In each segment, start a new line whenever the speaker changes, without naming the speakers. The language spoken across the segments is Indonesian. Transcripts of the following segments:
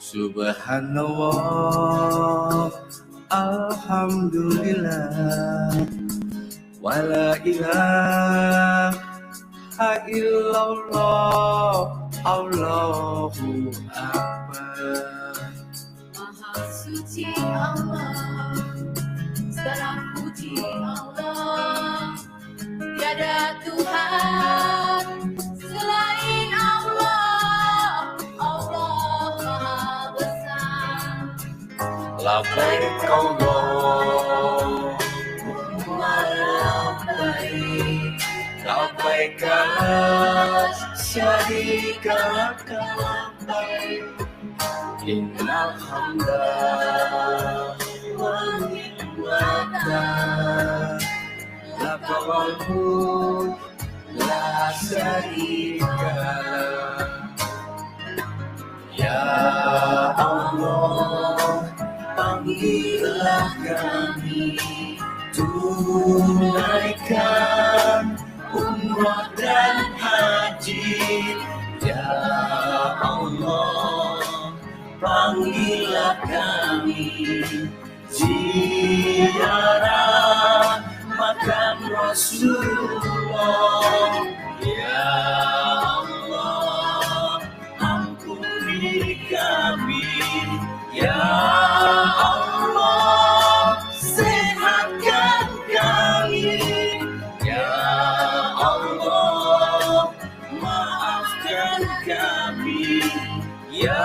Subhanallah, Alhamdulillah, wala ilaha illallah, Allahu Akbar.
Maha suci Allah, segala puji Allah, tiada Tuhan selain Allah, Allah Maha Besar.
Labbaik Allahumma labbaik, labbaik la syarika lak labbaik, innal hamda wan ni'mata laka wal mulk la syarika lak. Ya Allah, panggillah kami, tunaikan umrah dan haji. Ya Allah, panggillah kami, ziarah makam Rasulullah. Ya Allah, ampuni kami. Ya Allah, sehatkan kami. Ya Allah, maafkan kami. Ya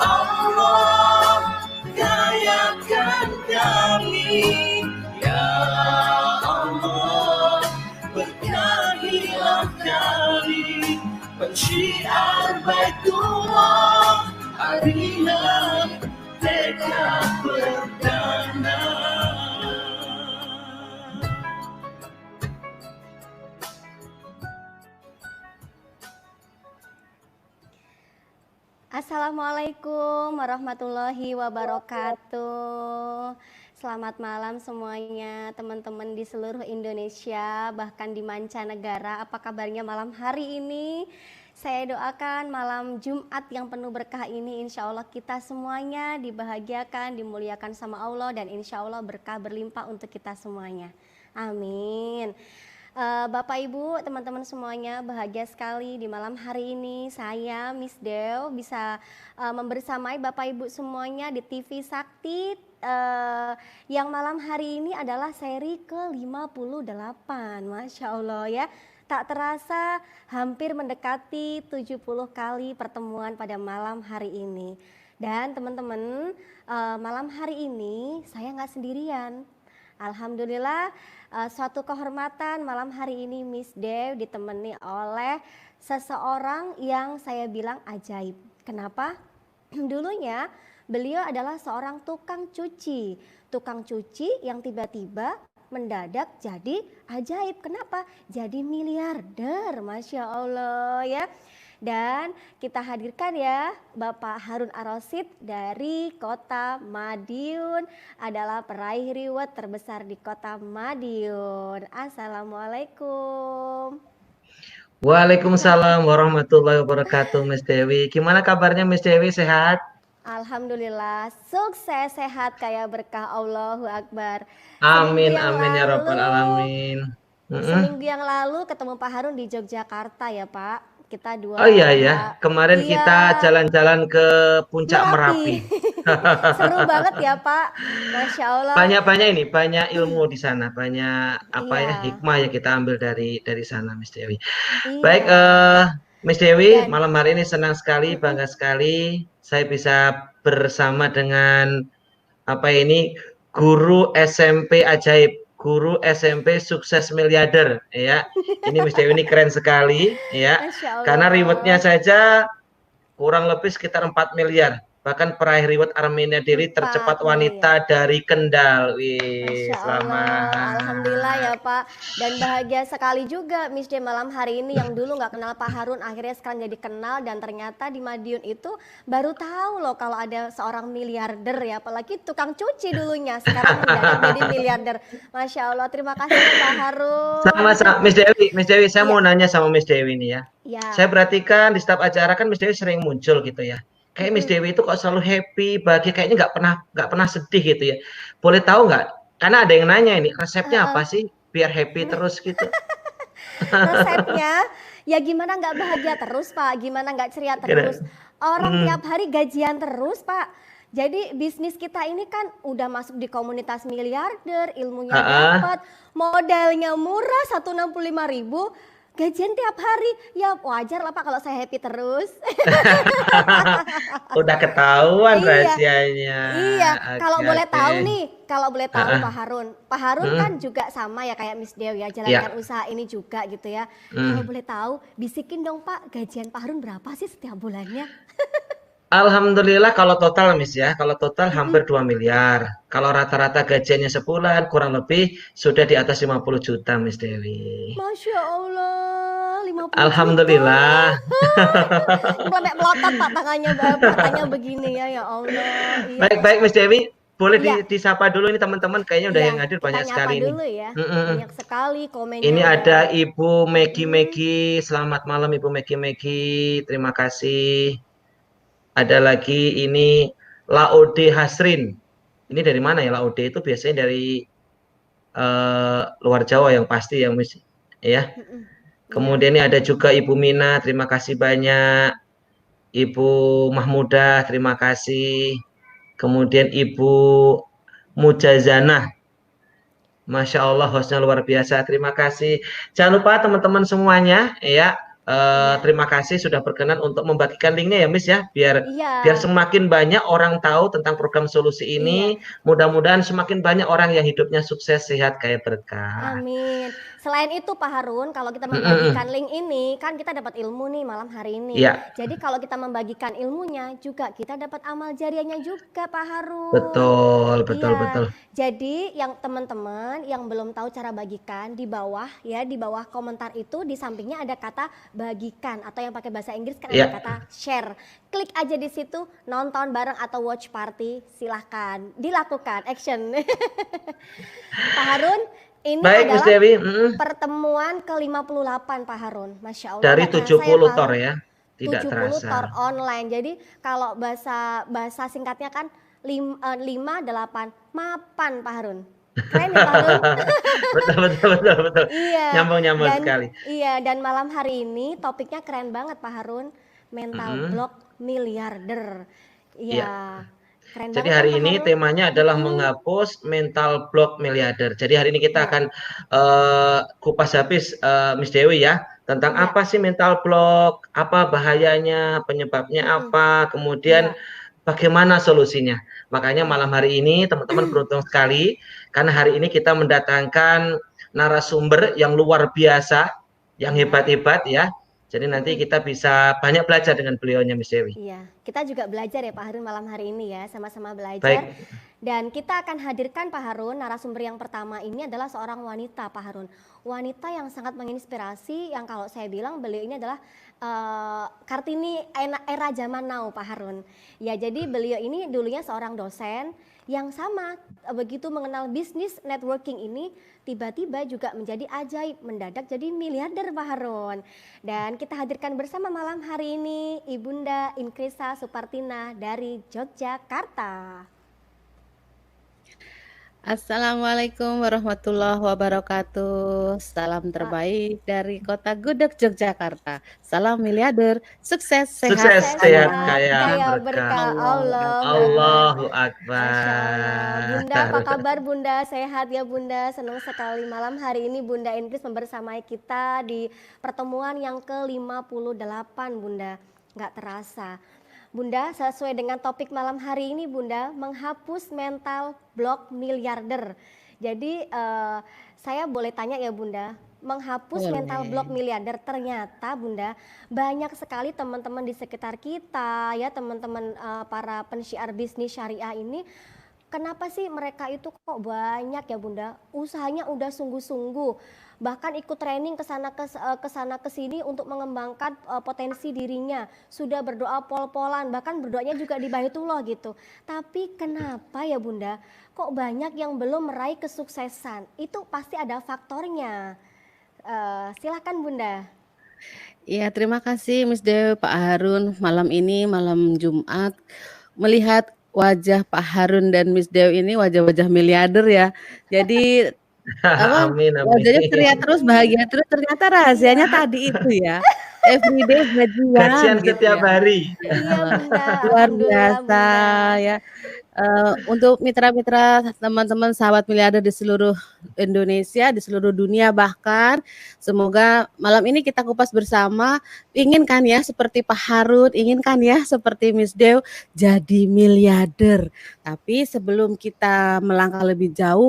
Allah, kayakan kami. Ya Allah, berkahilah kami. Pensyiar Baitullah, harilah tekad perdana.
Assalamualaikum warahmatullahi wabarakatuh. Selamat malam semuanya, teman-teman di seluruh Indonesia, bahkan di mancanegara. Apa kabarnya malam hari ini? Saya doakan malam Jumat yang penuh berkah ini insya Allah kita semuanya dibahagiakan, dimuliakan sama Allah, dan insya Allah berkah berlimpah untuk kita semuanya. Amin. Bapak Ibu, teman-teman semuanya, bahagia sekali di malam hari ini saya Miss Dew bisa membersamai Bapak Ibu semuanya di TV Sakti yang malam hari ini adalah seri ke-58. Masya Allah ya. Tak terasa hampir mendekati 70 kali pertemuan pada malam hari ini. Dan teman-teman, malam hari ini saya nggak sendirian. Alhamdulillah, suatu kehormatan malam hari ini Miss Dew ditemani oleh seseorang yang saya bilang ajaib. Kenapa? Dulunya beliau adalah seorang tukang cuci yang tiba-tiba mendadak jadi ajaib. Kenapa? Jadi miliarder, Masya Allah ya. Dan kita hadirkan ya Bapak Harun Ar-Rasyid dari kota Madiun, adalah peraih reward terbesar di kota Madiun. Assalamualaikum.
Waalaikumsalam warahmatullahi wabarakatuh, Miss Dewi. Gimana kabarnya Miss Dewi, sehat?
Alhamdulillah, sukses, sehat, kaya berkah, Allahu Akbar.
Amin, amin ya rabbal alamin.
Seminggu yang lalu ketemu Pak Harun di Yogyakarta ya Pak. Kita dua.
Oh iya ya, kemarin kita jalan-jalan ke puncak Merapi.
Seru banget ya Pak, Masya Allah.
Banyak ilmu di sana, banyak hikmah yang kita ambil dari sana, Miss Dewi. Iya. Baik, Miss Dewi, malam hari ini senang sekali, bangga sekali saya bisa bersama dengan guru SMP ajaib, guru SMP sukses miliarder ya. Ini Miss Dewi ini keren sekali ya. Karena rewardnya saja kurang lebih sekitar 4 miliar. Bahkan peraih reward Armenia Deli tercepat wanita dari Kendal. Wih, selamat.
Alhamdulillah ya Pak. Dan bahagia sekali juga Miss Dewi malam hari ini yang dulu nggak kenal Pak Harun akhirnya sekarang jadi kenal, dan ternyata di Madiun itu baru tahu loh kalau ada seorang miliarder ya, apalagi tukang cuci dulunya sekarang jadi miliarder. Masya Allah, terima kasih Pak Harun.
Sama-sama Miss Dewi, saya mau nanya sama Miss Dewi nih ya. Saya perhatikan di setiap acara kan Miss Dewi sering muncul gitu ya. kayak Miss Dewi itu kok selalu happy, bahagia, kayaknya nggak pernah sedih gitu ya. Boleh tahu nggak? Karena ada yang nanya ini, resepnya apa sih biar happy terus gitu?
Resepnya ya gimana nggak bahagia terus Pak, gimana nggak ceria terus. Orang tiap hari gajian terus Pak. Jadi bisnis kita ini kan udah masuk di komunitas miliarder, ilmunya dapat, modalnya murah 165.000, gajian tiap hari, ya wajar lah Pak kalau saya happy terus.
Udah ketahuan
Iya,
rahasianya.
iya. Kalau
Oke,
boleh
oke.
tahu nih, kalau boleh tahu
Heeh.
Pak Harun kan
Mm,
juga sama ya kayak Miss Dew ya,
ya.
jalankan usaha ini juga gitu ya. Kalau
Mm.
boleh tahu, bisikin dong Pak, gajian Pak Harun berapa sih setiap bulannya?
Alhamdulillah kalau total Miss ya, kalau total
Mm-mm.
hampir 2 miliar. Kalau rata-rata gajiannya sebulan kurang lebih sudah di atas 50 juta Miss Dewi.
Masya Allah, 50 juta.
Alhamdulillah.
Sampai melotot Pak tangannya, matanya begini ya Allah. Iya,
Baik-baik
Masya
Miss
Allah.
Dewi, boleh
Iya,
disapa dulu ini teman-teman, kayaknya udah
iya,
yang hadir
kita
banyak
nyapa
sekali ini.
dulu ya.
Mm-mm.
Banyak sekali komennya
Ini
udah.
ada Ibu Megi
Mm-mm.
Megi, selamat malam Ibu Megi Megi, terima kasih. Ada lagi ini Laode Hasrin. Ini dari mana ya Laode itu biasanya dari luar Jawa yang pasti yang Miss ya.
Mm-mm. Iya.
Kemudian ini ada juga Ibu Mina, terima kasih banyak. Ibu Mahmudah, terima kasih. Kemudian Ibu Mujazana, Masya Allah, hostnya luar biasa. Terima kasih. Jangan lupa teman-teman semuanya, ya.
Iya.
Terima kasih sudah berkenan untuk membagikan linknya ya, Miss ya, biar
Iya.
semakin banyak orang tahu tentang program solusi
Iya.
ini. Mudah-mudahan semakin banyak orang yang hidupnya sukses, sehat, kaya berkah.
Amin. Selain itu Pak Harun, kalau kita membagikan
Mm-mm.
link ini, kan kita dapat ilmu nih malam hari ini.
Ya,
Jadi kalau kita membagikan ilmunya juga kita dapat amal jariahnya juga Pak Harun.
betul, betul,
Iya.
betul.
Jadi yang teman-teman yang belum tahu cara bagikan di bawah ya, di bawah komentar itu di sampingnya ada kata bagikan atau yang pakai bahasa Inggris kan ada
Ya,
kata share. Klik aja di situ, nonton bareng atau watch party, silahkan dilakukan action. Pak Harun, ini
baik Miss
adalah
Dewi.
pertemuan ke-58 Pak Harun. Masya Allah,
Dari
nggak terasa ya
70
Pak
tor
Harun.
ya, tidak
70 tor
terasa.
online. Jadi kalau bahasa bahasa singkatnya kan 5, 8, mapan Pak Harun. Keren ya Pak Harun?
Betul, betul, betul, betul.
Iya,
Nyambung-nyambung
dan
sekali.
dan malam hari ini topiknya keren banget Pak Harun. Mental
Mm-mm.
block miliarder.
Iya.
Iya, keren
Jadi
banget kan
hari
Pak
ini
Harun?
temanya adalah
Mm-mm.
menghapus mental block miliarder. Jadi hari ini kita
Iya,
akan kupas habis Miss Dewi ya tentang
iya,
apa sih mental block, apa bahayanya, penyebabnya
mm-mm.
apa, kemudian
Iya,
bagaimana solusinya. Makanya
iya,
malam hari ini teman-teman beruntung sekali karena hari ini kita mendatangkan narasumber yang luar biasa, yang
iya.
hebat-hebat ya. Jadi nanti
Mm-mm.
kita bisa banyak belajar dengan beliaunya Miss Dewi.
Iya, kita juga belajar ya Pak Harun malam hari ini ya, sama-sama belajar.
Baik,
Dan kita akan hadirkan Pak Harun, narasumber yang pertama ini adalah seorang wanita Pak Harun. Wanita yang sangat menginspirasi, yang kalau saya bilang beliau ini adalah Kartini era zaman now Pak Harun. Ya jadi beliau ini dulunya seorang dosen yang sama begitu mengenal bisnis networking ini tiba-tiba juga menjadi ajaib, mendadak jadi miliarder Pak Harun. Dan kita hadirkan bersama malam hari ini Ibunda Inkrisa Supartina dari Yogyakarta.
Assalamualaikum warahmatullahi wabarakatuh. Salam terbaik dari Kota Gudeg, Yogyakarta. Salam miliarder, sukses, sehat,
sukses,
kaya
sehat, kaya,
kaya
berkah.
berkah. Allahu Akbar.
Allahu
Masya Allah. Bunda apa
Akbar.
kabar Bunda? Sehat ya Bunda? Senang sekali malam hari ini Bunda Inkris membersamai kita di pertemuan yang ke-58 Bunda. Nggak terasa. Bunda, sesuai dengan topik malam hari ini Bunda, menghapus mental block miliarder. Jadi saya boleh tanya ya Bunda, menghapus mental block
Boleh.
miliarder ternyata Bunda banyak sekali teman-teman di sekitar kita ya teman-teman para pensyiar bisnis syariah ini. Kenapa sih mereka itu kok banyak ya Bunda? Usahanya udah sungguh-sungguh, bahkan ikut training kesana kesini untuk mengembangkan potensi dirinya. Sudah berdoa pol-polan, bahkan berdoanya juga di Baitullah gitu. Tapi kenapa ya Bunda? Kok banyak yang belum meraih kesuksesan? Itu pasti ada faktornya. Silakan Bunda.
Ya, terima kasih Miss Dew, Pak Harun. Malam ini, malam Jumat, melihat wajah Pak Harun dan Miss Dew ini wajah-wajah miliarder ya. Jadi apa,
Amin,
wajahnya ceria
amin.
terus, bahagia terus, ternyata rahasianya
Iya.
tadi itu ya, everyday gajian
Gajian
gitu
setiap
ya.
hari.
Iya Bunda,
Luar
alhamdulillah
biasa
Bunda.
ya. Untuk mitra-mitra, teman-teman, sahabat miliarder di seluruh Indonesia, di seluruh dunia bahkan, semoga malam ini kita kupas bersama, ingin kan ya seperti Pak Harun, ingin kan ya seperti Miss Dew jadi miliarder. Tapi sebelum kita melangkah lebih jauh,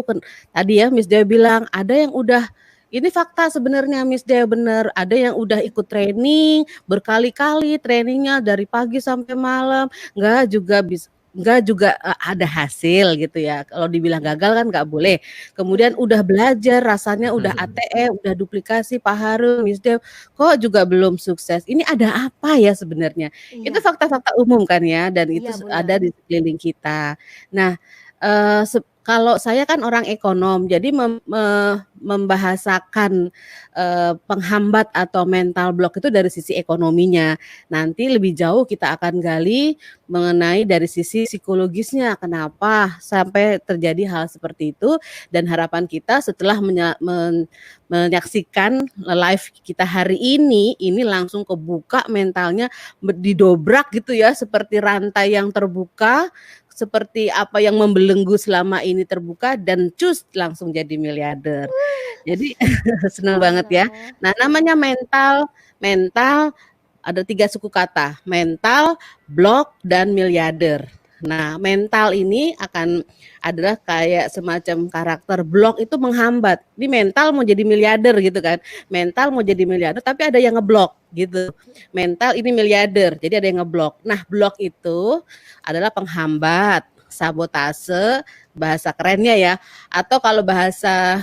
tadi ya Miss Dew bilang ada yang udah, ini fakta sebenarnya Miss Dew, bener, ada yang udah ikut training berkali-kali, trainingnya dari pagi sampai malam, enggak juga ada hasil gitu ya. Kalau dibilang gagal kan nggak boleh. Kemudian udah belajar, rasanya udah ATE, udah duplikasi Pak Harun, Miss Dew, kok juga belum sukses. Ini ada apa ya sebenarnya? Itu
Iya.
fakta-fakta umum kan ya, dan itu
Iya Bunda.
ada di sekeliling kita. Nah, kalau saya kan orang ekonom, jadi membahasakan penghambat atau mental block itu dari sisi ekonominya. Nanti lebih jauh kita akan gali mengenai dari sisi psikologisnya, kenapa sampai terjadi hal seperti itu, dan harapan kita setelah menyaksikan live kita hari ini langsung kebuka mentalnya, didobrak gitu ya, seperti rantai yang terbuka, seperti apa yang membelenggu selama ini terbuka, dan cus langsung jadi miliarder. Jadi senang banget ya. Nah, namanya mental ada 3 suku kata, mental, block, dan miliarder. Nah, mental ini adalah kayak semacam karakter, block itu menghambat. Ini mental mau jadi miliarder gitu kan. Mental mau jadi miliarder tapi ada yang ngeblok gitu. Mental ini miliarder, jadi ada yang ngeblok. Nah, blok itu adalah penghambat, sabotase, bahasa kerennya ya. Atau kalau bahasa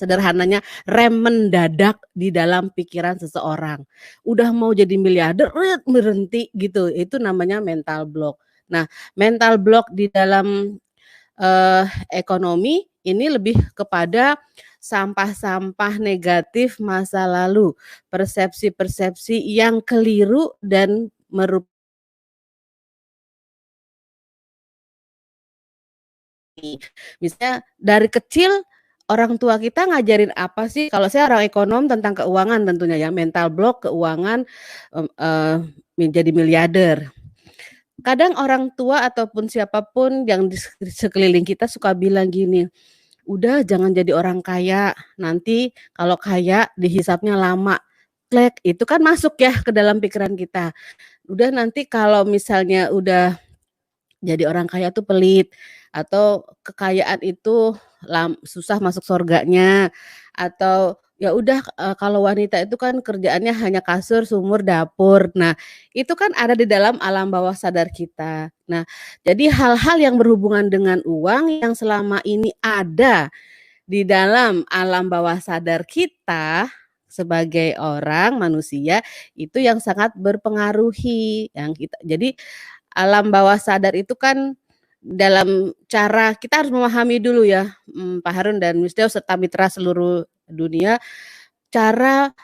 sederhananya, rem mendadak di dalam pikiran seseorang. Udah mau jadi miliarder, berhenti gitu. Itu namanya mental block. Nah, mental block di dalam ekonomi ini lebih kepada sampah-sampah negatif masa lalu, persepsi-persepsi yang keliru dan misalnya dari kecil orang tua kita ngajarin apa sih? Kalau saya orang ekonom, tentang keuangan tentunya ya, mental block keuangan, menjadi miliarder. Kadang orang tua ataupun siapapun yang di sekeliling kita suka bilang gini, udah jangan jadi orang kaya, nanti kalau kaya dihisapnya lama. Klek, itu kan masuk ya ke dalam pikiran kita. Udah nanti kalau misalnya udah jadi orang kaya tuh pelit, atau kekayaan itu susah masuk surganya, atau ya udah kalau wanita itu kan kerjaannya hanya kasur, sumur, dapur. Nah, itu kan ada di dalam alam bawah sadar kita. Nah, jadi hal-hal yang berhubungan dengan uang yang selama ini ada di dalam alam bawah sadar kita sebagai orang manusia, itu yang sangat berpengaruhi yang kita. Jadi alam bawah sadar itu kan dalam cara kita harus memahami dulu ya, Pak Harun dan Miss Dew serta mitra seluruh dunia, cara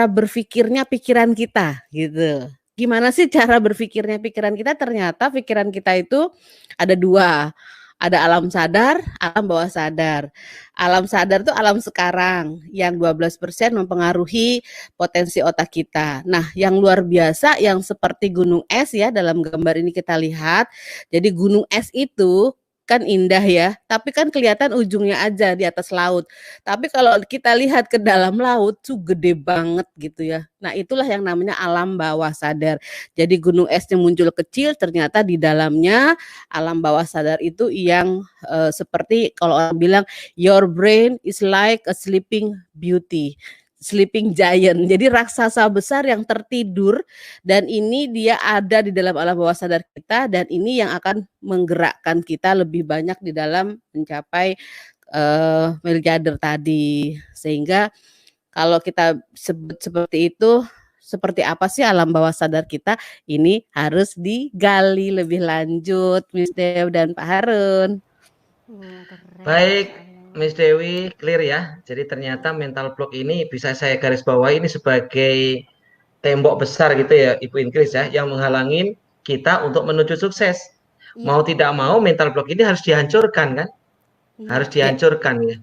berpikirnya pikiran kita gitu. Gimana sih cara berpikirnya pikiran kita? Ternyata pikiran kita itu ada 2. Ada alam sadar, alam bawah sadar. Alam sadar itu alam sekarang yang 12% mempengaruhi potensi otak kita. Nah, yang luar biasa yang seperti gunung es ya, dalam gambar ini kita lihat. Jadi gunung es itu kan indah ya, tapi kan kelihatan ujungnya aja di atas laut. Tapi kalau kita lihat ke dalam laut tuh gede banget gitu ya. Nah, itulah yang namanya alam bawah sadar. Jadi gunung esnya muncul kecil, ternyata di dalamnya alam bawah sadar itu yang seperti kalau orang bilang your brain is like a sleeping beauty, sleeping giant. Jadi raksasa besar yang tertidur, dan ini dia ada di dalam alam bawah sadar kita, dan ini yang akan menggerakkan kita lebih banyak di dalam mencapai miliarder tadi. Sehingga kalau kita sebut seperti itu, seperti apa sih alam bawah sadar kita? Ini harus digali lebih lanjut, Miss Dew dan Pak Harun.
Baik, Miss Dewi clear ya. Jadi ternyata mental block ini bisa saya garis bawahi ini sebagai tembok besar gitu ya Ibu Ingris ya, yang menghalangin kita untuk menuju sukses. Mau tidak mau mental block ini harus dihancurkan kan? Harus dihancurkan ya.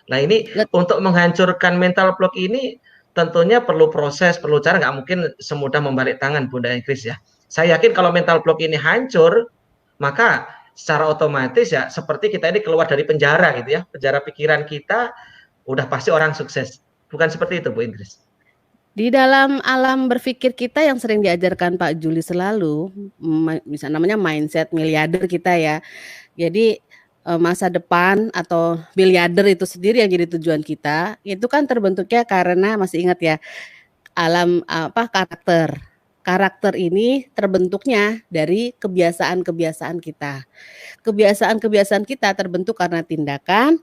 Nah ini untuk menghancurkan mental block ini tentunya perlu proses, perlu cara, nggak mungkin semudah membalik tangan Bunda Ingris ya. Saya yakin kalau mental block ini hancur, maka secara otomatis ya seperti kita ini keluar dari penjara gitu ya, penjara pikiran kita udah pasti orang sukses. Bukan seperti itu Bu Ingris.
Di dalam alam berpikir kita yang sering diajarkan Pak Juli selalu, misalnya namanya mindset miliarder kita ya. Jadi masa depan atau miliarder itu sendiri yang jadi tujuan kita, itu kan terbentuknya karena masih ingat ya, alam karakter. Karakter ini terbentuknya dari kebiasaan-kebiasaan kita. Kebiasaan-kebiasaan kita terbentuk karena tindakan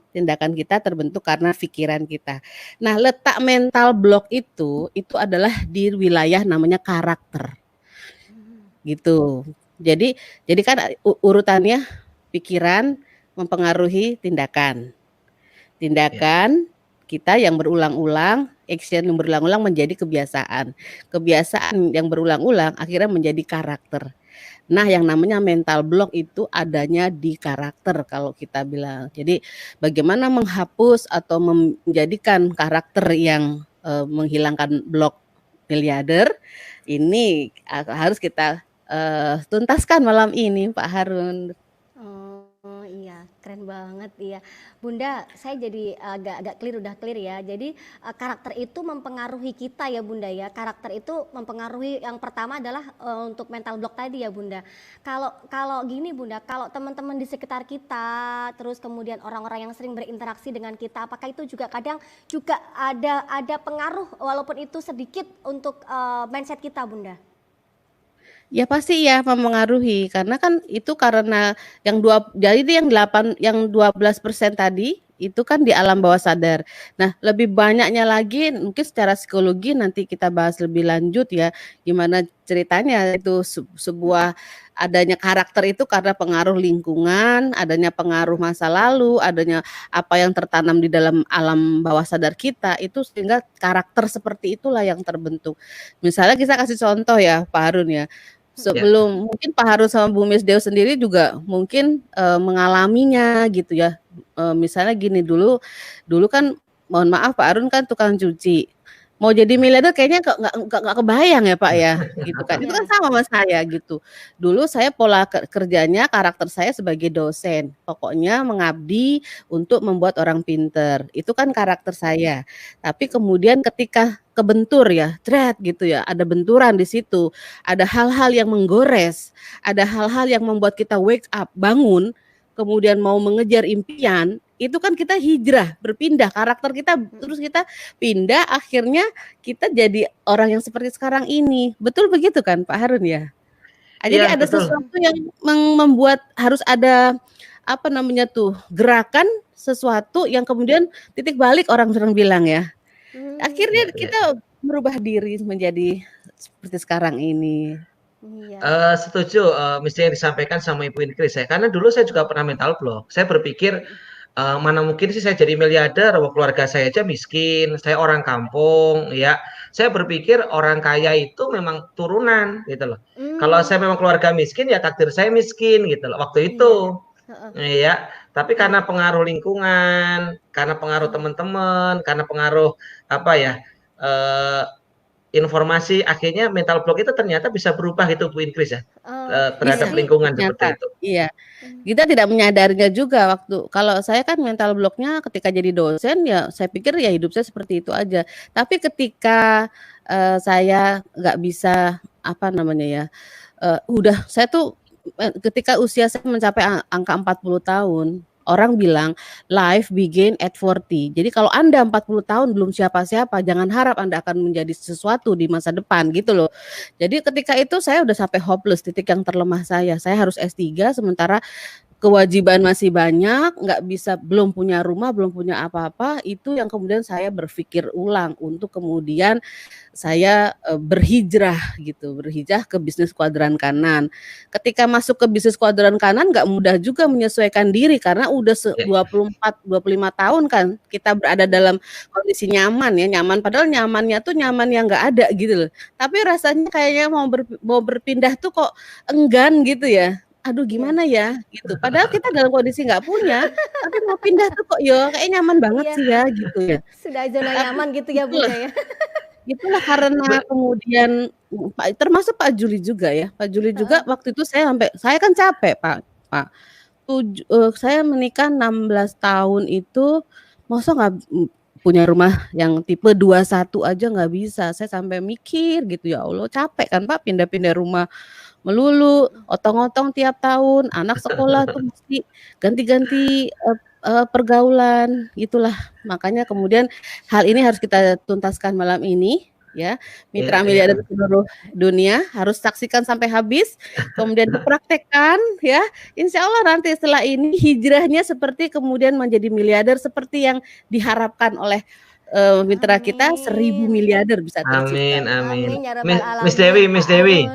kita terbentuk karena pikiran kita. Nah, letak mental block itu adalah di wilayah namanya karakter. Gitu. Jadi kan urutannya pikiran mempengaruhi tindakan. Tindakan kita yang berulang-ulang, action yang berulang-ulang menjadi kebiasaan. Kebiasaan yang berulang-ulang akhirnya menjadi karakter. Nah, yang namanya mental block itu adanya di karakter kalau kita bilang. Jadi bagaimana menghapus atau menjadikan karakter yang menghilangkan blok miliarder ini harus kita tuntaskan malam ini Pak Harun.
Iya, keren banget iya. Bunda, saya jadi agak udah clear ya. Jadi karakter itu mempengaruhi kita ya Bunda ya. Karakter itu mempengaruhi yang pertama adalah untuk mental block tadi ya Bunda. Kalau gini Bunda, kalau teman-teman di sekitar kita, terus kemudian orang-orang yang sering berinteraksi dengan kita, apakah itu juga kadang juga ada pengaruh walaupun itu sedikit untuk mindset kita Bunda?
Ya pasti ya mempengaruhi karena kan itu karena yang 12% tadi itu kan di alam bawah sadar. Nah, lebih banyaknya lagi mungkin secara psikologi nanti kita bahas lebih lanjut ya gimana ceritanya itu sebuah adanya karakter itu karena pengaruh lingkungan, adanya pengaruh masa lalu, adanya apa yang tertanam di dalam alam bawah sadar kita itu sehingga karakter seperti itulah yang terbentuk. Misalnya kita kasih contoh ya Pak Harun ya. Sebelum mungkin Pak Harun sama Bu Miss Dew sendiri juga mungkin mengalaminya gitu ya. Misalnya gini dulu kan mohon maaf Pak Harun kan tukang cuci. Mau jadi miliarder kayaknya nggak kebayang ya Pak ya gitu kan. Itu kan sama sama saya gitu. Dulu saya pola kerjanya karakter saya sebagai dosen. Pokoknya mengabdi untuk membuat orang pinter. Itu kan karakter saya. Tapi kemudian ketika kebentur ya, thread gitu ya, ada benturan di situ, ada hal-hal yang menggores, ada hal-hal yang membuat kita wake up, bangun, kemudian mau mengejar impian, itu kan kita hijrah, berpindah, karakter kita terus kita pindah, akhirnya kita jadi orang yang seperti sekarang ini. Betul begitu kan Pak Harun ya? Jadi ada sesuatu yang membuat harus ada apa namanya tuh, gerakan sesuatu yang kemudian titik balik orang bilang ya. Akhirnya kita merubah diri menjadi seperti sekarang ini.
Setuju mesti yang disampaikan sama Ibu Ingris ya. Karena dulu saya juga pernah mental block. Saya berpikir mana mungkin sih saya jadi miliarder, keluarga saya aja miskin, saya orang kampung ya. Saya berpikir orang kaya itu memang turunan gitu loh. Kalau saya memang keluarga miskin ya takdir saya miskin gitu loh waktu itu. Ya, tapi karena pengaruh lingkungan, karena pengaruh teman-teman, karena pengaruh apa ya informasi, akhirnya mental block itu ternyata bisa berubah gitu Bu Ingris ya terhadap lingkungan seperti itu.
Iya, kita tidak menyadarinya juga waktu kalau saya kan mental blocknya ketika jadi dosen ya saya pikir ya hidup saya seperti itu aja. Tapi ketika saya nggak bisa apa namanya ya, udah saya tuh ketika usia saya mencapai angka 40 tahun, orang bilang life begin at 40. Jadi kalau Anda 40 tahun belum siapa-siapa, jangan harap Anda akan menjadi sesuatu di masa depan gitu loh. Jadi ketika itu saya udah sampai hopeless, titik yang terlemah saya. Saya harus S3 sementara kewajiban masih banyak, nggak bisa, belum punya rumah, belum punya apa-apa, itu yang kemudian saya berpikir ulang untuk kemudian saya berhijrah gitu, berhijrah ke bisnis kuadran kanan. Ketika masuk ke bisnis kuadran kanan nggak mudah juga menyesuaikan diri karena udah 24-25 tahun kan kita berada dalam kondisi nyaman ya, nyaman padahal nyamannya tuh nyaman yang nggak ada gitu loh. Tapi rasanya kayaknya mau berpindah tuh kok enggan gitu ya. Aduh gimana ya gitu. Padahal kita dalam kondisi nggak punya, tapi mau pindah tuh kok yo kayak nyaman banget sih ya gitu ya.
Sudah zona nyaman gitu ya Bunda ya.
Itulah karena kemudian termasuk Pak Juli juga ya. Pak Juli juga waktu itu saya kan capek Pak. Saya menikah 16 tahun itu masa nggak punya rumah yang tipe 21 aja nggak bisa. Saya sampai mikir gitu ya Allah capek kan Pak pindah-pindah rumah melulu, otong-otong tiap tahun, anak sekolah tuh mesti ganti-ganti pergaulan, itulah. Makanya kemudian hal ini harus kita tuntaskan malam ini ya. Mitra miliarder seluruh dunia harus saksikan sampai habis, kemudian dipraktekkan ya. Insya Allah nanti setelah ini hijrahnya seperti kemudian menjadi miliarder seperti yang diharapkan oleh mitra kita 1.000 miliarder bisa tercipta.
Amin. Miss Dewi.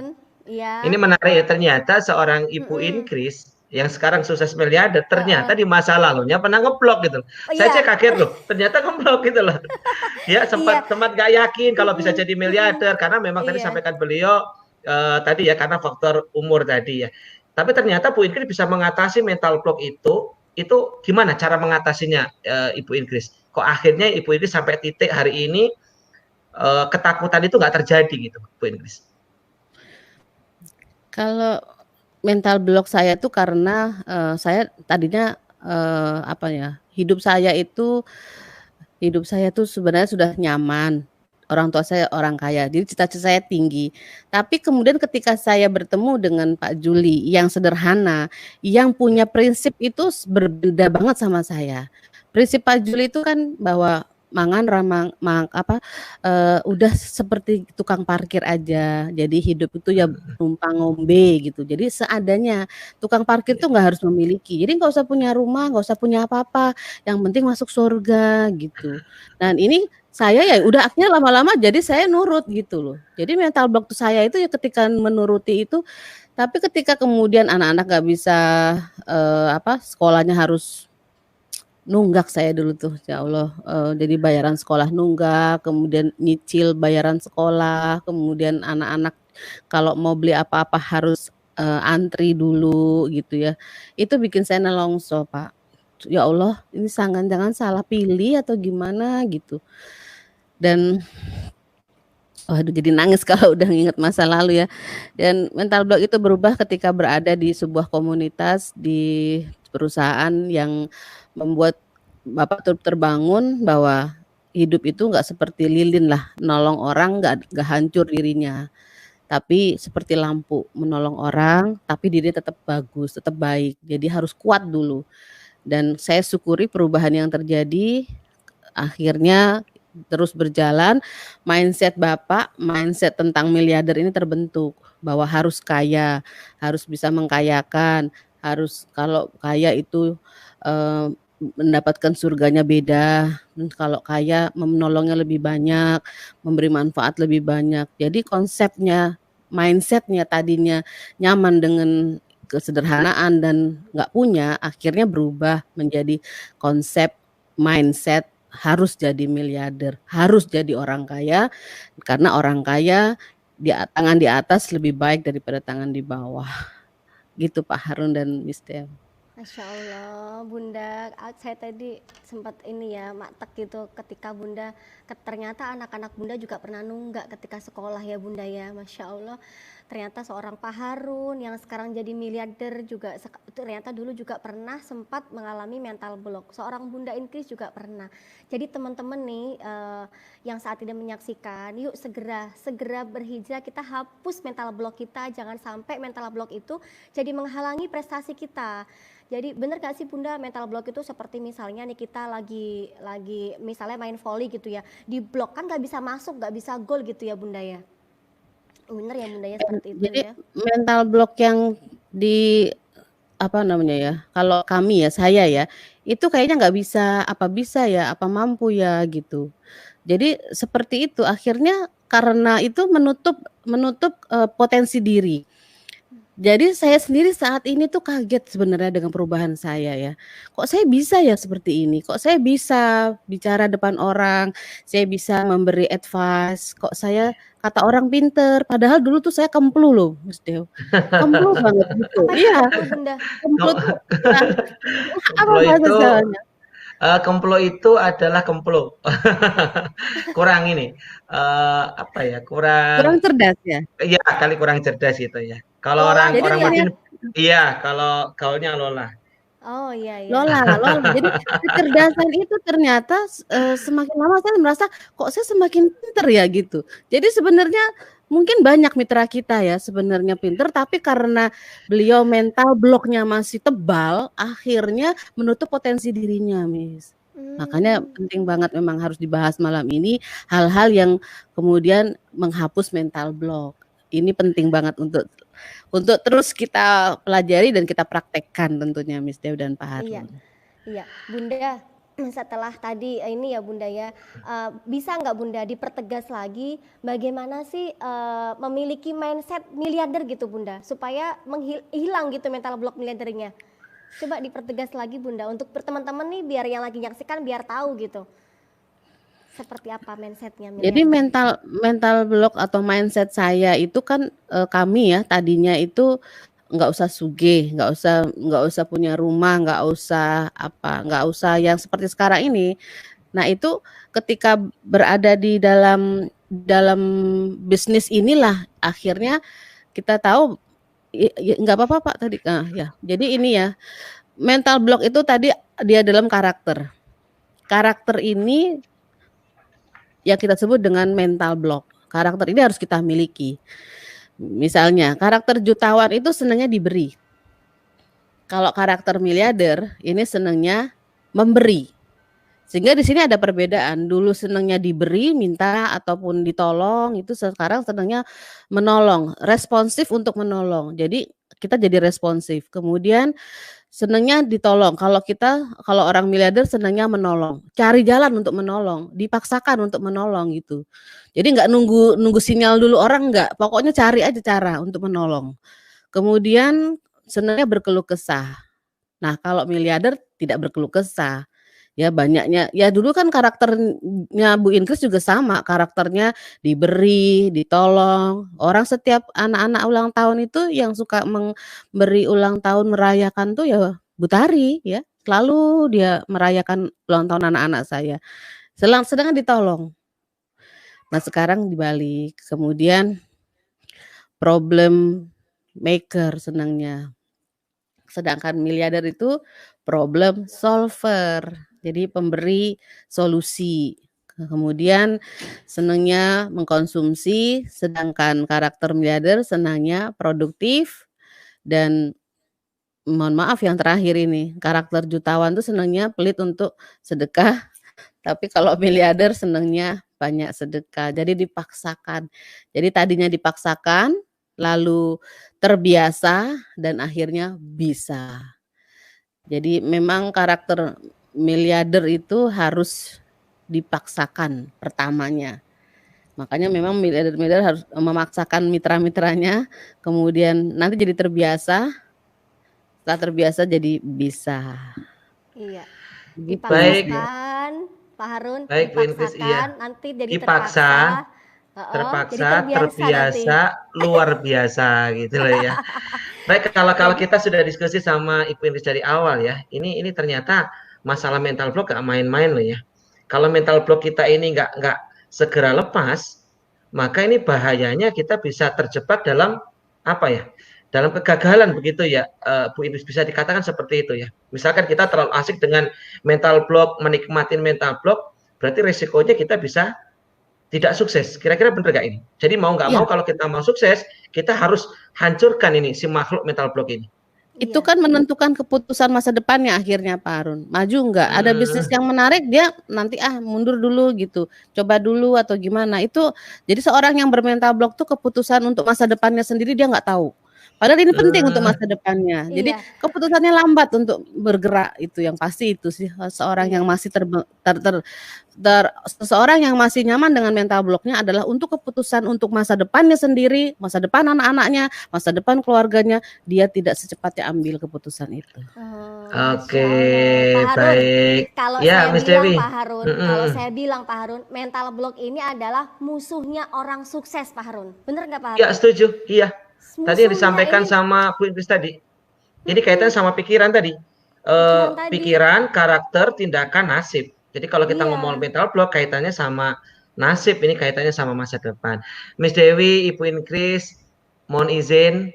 Ya. Ini menarik ya, ternyata seorang Ibu Inkris yang sekarang sukses miliarder ternyata di masa lalunya pernah ngeblok gitu. Saya kaget loh, ternyata ngeblok gitu loh. Ya sempat gak yakin kalau bisa jadi miliarder karena memang tadi sampaikan beliau tadi ya karena faktor umur tadi ya. Tapi ternyata Bu Inkris bisa mengatasi mental block itu gimana cara mengatasinya Ibu Inkris? Kok akhirnya Ibu Inkris sampai titik hari ini ketakutan itu nggak terjadi gitu Bu Inkris?
Kalau mental block saya tuh karena saya tadinya hidup saya tuh sebenarnya sudah nyaman. Orang tua saya orang kaya, jadi cita-cita saya tinggi. Tapi kemudian ketika saya bertemu dengan Pak Juli yang sederhana, yang punya prinsip itu berbeda banget sama saya. Prinsip Pak Juli itu kan bahwa udah seperti tukang parkir aja. Jadi hidup itu ya numpang ngombe gitu. Jadi seadanya. Tukang parkir tuh nggak harus memiliki. Jadi nggak usah punya rumah, nggak usah punya apa-apa. Yang penting masuk surga gitu. Dan ini saya ya udah akhirnya lama-lama jadi saya nurut gitu loh. Jadi mental block saya itu ya ketika menuruti itu. Tapi ketika kemudian anak-anak nggak bisa sekolahnya harus nunggak saya dulu tuh ya Allah, jadi bayaran sekolah nunggak, kemudian nyicil bayaran sekolah, kemudian anak-anak kalau mau beli apa-apa harus antri dulu gitu ya. Itu bikin saya nelongso Pak. Ya Allah ini jangan salah pilih atau gimana gitu. Dan waduh jadi nangis kalau udah nginget masa lalu ya. Dan mental block itu berubah ketika berada di sebuah komunitas di perusahaan yang membuat Bapak terbangun bahwa hidup itu nggak seperti lilin lah, nolong orang nggak hancur dirinya. Tapi seperti lampu, menolong orang tapi diri tetap bagus, tetap baik. Jadi harus kuat dulu. Dan saya syukuri perubahan yang terjadi akhirnya terus berjalan, mindset Bapak, mindset tentang miliarder ini terbentuk bahwa harus kaya, harus bisa mengkayakan, harus kalau kaya itu mendapatkan surganya beda, kalau kaya menolongnya lebih banyak, memberi manfaat lebih banyak. Jadi konsepnya, mindsetnya tadinya nyaman dengan kesederhanaan dan nggak punya, akhirnya berubah menjadi konsep mindset harus jadi miliarder, harus jadi orang kaya, karena orang kaya tangan di atas lebih baik daripada tangan di bawah. Gitu Pak Harun dan Miss Dewi.
Masya Allah, Bunda, saya tadi sempat ini ya, maktek gitu ketika Bunda, ternyata anak-anak Bunda juga pernah nunggak ketika sekolah ya Bunda ya, Masya Allah. Ternyata seorang Pak Harun yang sekarang jadi miliarder juga, ternyata dulu juga pernah sempat mengalami mental block. Seorang Bunda Inkris juga pernah. Jadi teman-teman nih yang saat ini menyaksikan, yuk segera berhijrah, kita hapus mental block kita, jangan sampai mental block itu jadi menghalangi prestasi kita. Jadi bener gak sih Bunda, mental block itu seperti misalnya nih kita lagi misalnya main volley gitu ya, di blok kan gak bisa masuk, gak bisa gol gitu ya Bunda ya. Bener ya Bunda ya seperti itu.
Jadi
ya.
Mental block yang apa namanya ya, kalau kami ya, saya ya, itu kayaknya nggak bisa, apa bisa ya, apa mampu ya, gitu. Jadi seperti itu, akhirnya karena itu menutup menutup, potensi diri. Jadi saya sendiri saat ini tuh kaget sebenarnya dengan perubahan saya ya. Kok saya bisa ya seperti ini? Kok saya bisa bicara depan orang, saya bisa memberi advice, kok saya kata orang pinter, padahal dulu tuh saya kemplu loh, Mas Deo. Kemplu banget gitu.
Apa itu
Iya,
kemplu, Bunda?
kemplu tuh ya, apa
Kemplo
bahasa
itu
Jawanya?
kemplo itu adalah kemplo. Kurang ini, apa ya,
Kurang
kurang
cerdas ya?
iya kali kurang cerdas itu ya. Kalau
Lola
orang
Jadi
gitu
orang
ya?
Madiun
ternyata
iya, kalau gaulnya Lola.
Oh, iya iya.
Lola Lola. Jadi kecerdasan itu ternyata semakin lama saya merasa kok saya semakin pinter ya gitu. Jadi sebenarnya mungkin banyak mitra kita ya sebenarnya pinter, tapi karena beliau mental block-nya masih tebal, akhirnya menutup potensi dirinya, Miss. Makanya
Mmm.
penting banget memang harus dibahas malam ini hal-hal yang kemudian menghapus mental block. Ini penting banget untuk terus kita pelajari dan kita praktekkan tentunya Miss Dew dan Pak
Iya.
Harun.
Iya, Bunda, setelah tadi ini ya Bunda ya, bisa nggak Bunda dipertegas lagi bagaimana sih, memiliki mindset miliarder gitu Bunda, supaya hilang gitu mental block miliardernya? Coba dipertegas lagi Bunda untuk teman-teman nih biar yang lagi nyaksikan biar tahu gitu. Seperti apa mindsetnya
Jadi
miliarder?
mental block atau mindset saya itu kan, kami ya tadinya itu nggak usah sugih, nggak usah punya rumah, nggak usah yang seperti sekarang ini. Nah itu ketika berada di dalam bisnis inilah akhirnya kita tahu nggak apa-apa Pak tadi, ya. Jadi ini ya, mental block itu tadi dia dalam karakter. Karakter ini yang kita sebut dengan mental block. Karakter ini harus kita miliki. Misalnya, karakter jutawan itu senangnya diberi. Kalau karakter miliarder ini senangnya memberi. Sehingga di sini ada perbedaan. Dulu senangnya diberi, minta ataupun ditolong, itu sekarang senangnya menolong, responsif untuk menolong. Jadi kita jadi responsif. Kemudian senangnya ditolong. Kalau orang miliarder senangnya menolong, cari jalan untuk menolong, dipaksakan untuk menolong gitu. Jadi nggak nunggu sinyal dulu orang nggak, pokoknya cari aja cara untuk menolong. Kemudian senangnya berkeluh kesah. Nah kalau miliarder tidak berkeluh kesah. Ya banyaknya, ya dulu kan karakternya Bu Inkris juga sama, karakternya diberi, ditolong. Orang setiap anak-anak ulang tahun itu yang suka memberi ulang tahun, merayakan tuh ya Bu Tari ya. Selalu dia merayakan ulang tahun anak-anak saya. Sedangkan ditolong. Nah sekarang dibalik. Kemudian problem maker senangnya. Sedangkan miliarder itu problem solver. Jadi pemberi solusi. Kemudian senangnya mengkonsumsi, sedangkan karakter miliarder senangnya produktif dan mohon maaf yang terakhir ini, karakter jutawan tuh senangnya pelit untuk sedekah, tapi kalau miliarder senangnya banyak sedekah. Jadi dipaksakan. Jadi tadinya dipaksakan, lalu terbiasa dan akhirnya bisa. Jadi memang karakter miliarder itu harus dipaksakan pertamanya. Makanya memang miliarder-miliarder harus memaksakan mitra-mitranya, kemudian nanti jadi terbiasa, setelah terbiasa jadi bisa.
Iya,
Gitu
Baik,
dipaksakan Pak Harun,
baik Bu Inkris,
dipaksakan
iya.
nanti jadi
Dipaksa,
terpaksa, jadi terbiasa nanti.
terbiasa, luar biasa gitu loh ya. Baik, kalau
Jadi
kita sudah diskusi sama Ibu Inkris dari awal ya, ini ternyata masalah mental block gak main-main loh ya. Kalau mental block kita ini nggak segera lepas, maka ini bahayanya kita bisa terjebak dalam apa ya? Dalam kegagalan begitu ya, Bu Inkris, bisa dikatakan seperti itu ya. Misalkan kita terlalu asik dengan mental block, menikmati mental block, berarti resikonya kita bisa tidak sukses. Kira-kira benar gak ini? Jadi mau nggak
Iya,
mau kalau kita mau sukses, kita harus hancurkan ini si makhluk mental block ini.
itu
iya,
kan menentukan keputusan masa depannya akhirnya Pak Harun. Maju enggak? Ada bisnis
Hmm,
yang menarik dia nanti mundur dulu gitu. Coba dulu atau gimana. Itu jadi seorang yang bermental block tuh keputusan untuk masa depannya sendiri dia nggak tahu. Padahal ini penting untuk masa depannya. Jadi
Iya.
keputusannya lambat untuk bergerak, itu yang pasti itu sih seorang yang masih seseorang yang masih nyaman dengan mental blocknya adalah untuk keputusan untuk masa depannya sendiri, masa depan anak-anaknya, masa depan keluarganya, dia tidak secepatnya ambil keputusan itu.
Oke,
Pak Harun,
baik.
kalau
Ya,
saya
Miss
bilang
Dewi.
Pak Harun, kalau saya bilang Pak Harun, mental block ini adalah musuhnya orang sukses Pak Harun. Bener nggak Pak Harun?
Ya, setuju. Iya. Tadi yang
Musuhnya
disampaikan
ini
sama Bu Inggris tadi. Ini kaitannya sama pikiran tadi.
pikiran tadi.
Pikiran, karakter, tindakan, nasib. Jadi kalau kita
Iya.
ngomong mental block kaitannya sama nasib, ini kaitannya sama masa depan. Miss Dewi, Ibu Inggris, mohon izin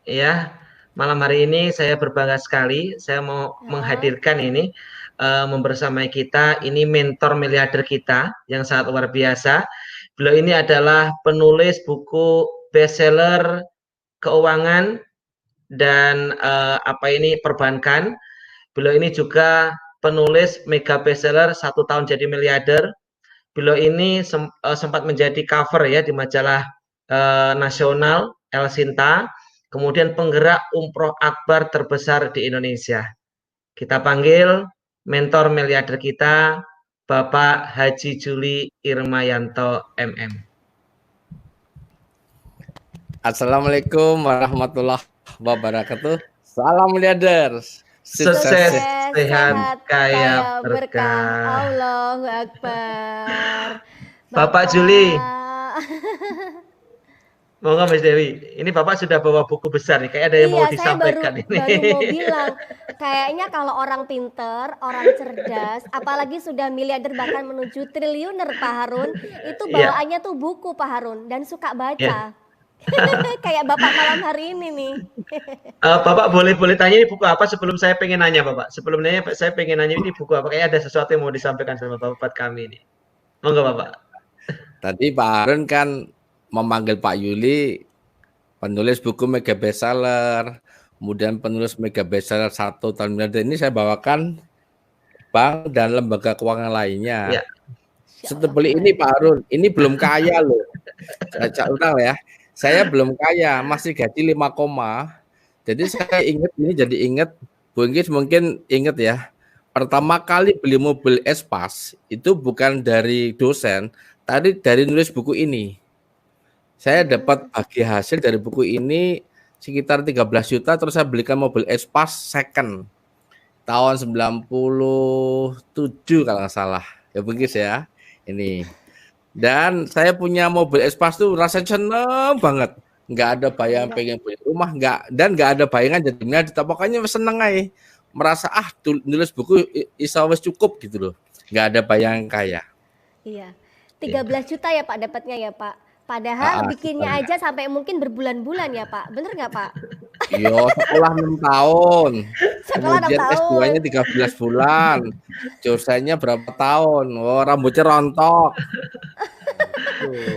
ya. Malam hari ini saya berbangga sekali, saya mau menghadirkan ini membersamai kita, ini mentor miliarder kita yang sangat luar biasa. Beliau ini adalah penulis buku bestseller keuangan dan perbankan. Beliau ini juga penulis mega bestseller 1 tahun jadi miliarder. Beliau ini sempat menjadi cover ya di majalah nasional El Sinta. Kemudian penggerak umroh akbar terbesar di Indonesia. Kita panggil mentor miliarder kita, Bapak Haji Juli Irmayanto MM.
Assalamualaikum warahmatullahi wabarakatuh. Salam miliarder.
Sukses, sehat, kaya, berkah.
Allahu Akbar.
Bapak Juli. Monggo Mas Dewi, ini Bapak sudah bawa buku besar nih, kayak ada yang mau disampaikan ini.
Baru mau bilang, kayaknya kalau orang pinter, orang cerdas, apalagi sudah miliarder bahkan menuju triliuner Pak Harun, itu bawaannya tuh buku Pak Harun dan suka baca. Kayak Bapak malam hari ini nih.
Bapak boleh tanya ini buku apa sebelum saya pengen nanya Bapak. Sebelum nanya saya pengen nanya ini buku apa, kayak ada sesuatu yang mau disampaikan sama Bapak kami ini. Monggo Bapak.
Tadi Pak Harun kan memanggil Pak Yuli, penulis buku mega bestseller, kemudian penulis mega bestseller 1 tahun miliarder. Ini saya bawakan bank dan lembaga keuangan lainnya.
Ya.
Setebeli ini Pak Harun, ini belum kaya loh. Saya ulang ya, saya belum kaya, masih gaji 5, jadi saya ingat ini, jadi ingat Bu Inggris mungkin ingat ya. Pertama kali beli mobil Espas itu bukan dari dosen, tadi dari nulis buku ini. Saya dapat bagi hasil dari buku ini sekitar 13 juta, terus saya belikan mobil Espas second tahun 97 kalau nggak salah. Ya Bungkis ya. Ini. Dan saya punya mobil Espas tuh rasanya seneng banget. Nggak ada bayangan pengen punya rumah, nggak ada bayangan jadi miliarder. Pokoknya seneng aja. Merasa nulis buku isa wis cukup gitu loh. Nggak ada bayangan kaya.
Iya. 13 juta ya Pak dapatnya ya Pak. Padahal bikinnya aja sampai mungkin berbulan-bulan ya Pak. Bener nggak Pak?
Iya, sekolah 6 tahun.
Sekolah 6
Kemudian
tahun.
S2-nya 13 bulan. Jurusannya berapa tahun? Oh, rambutnya rontok.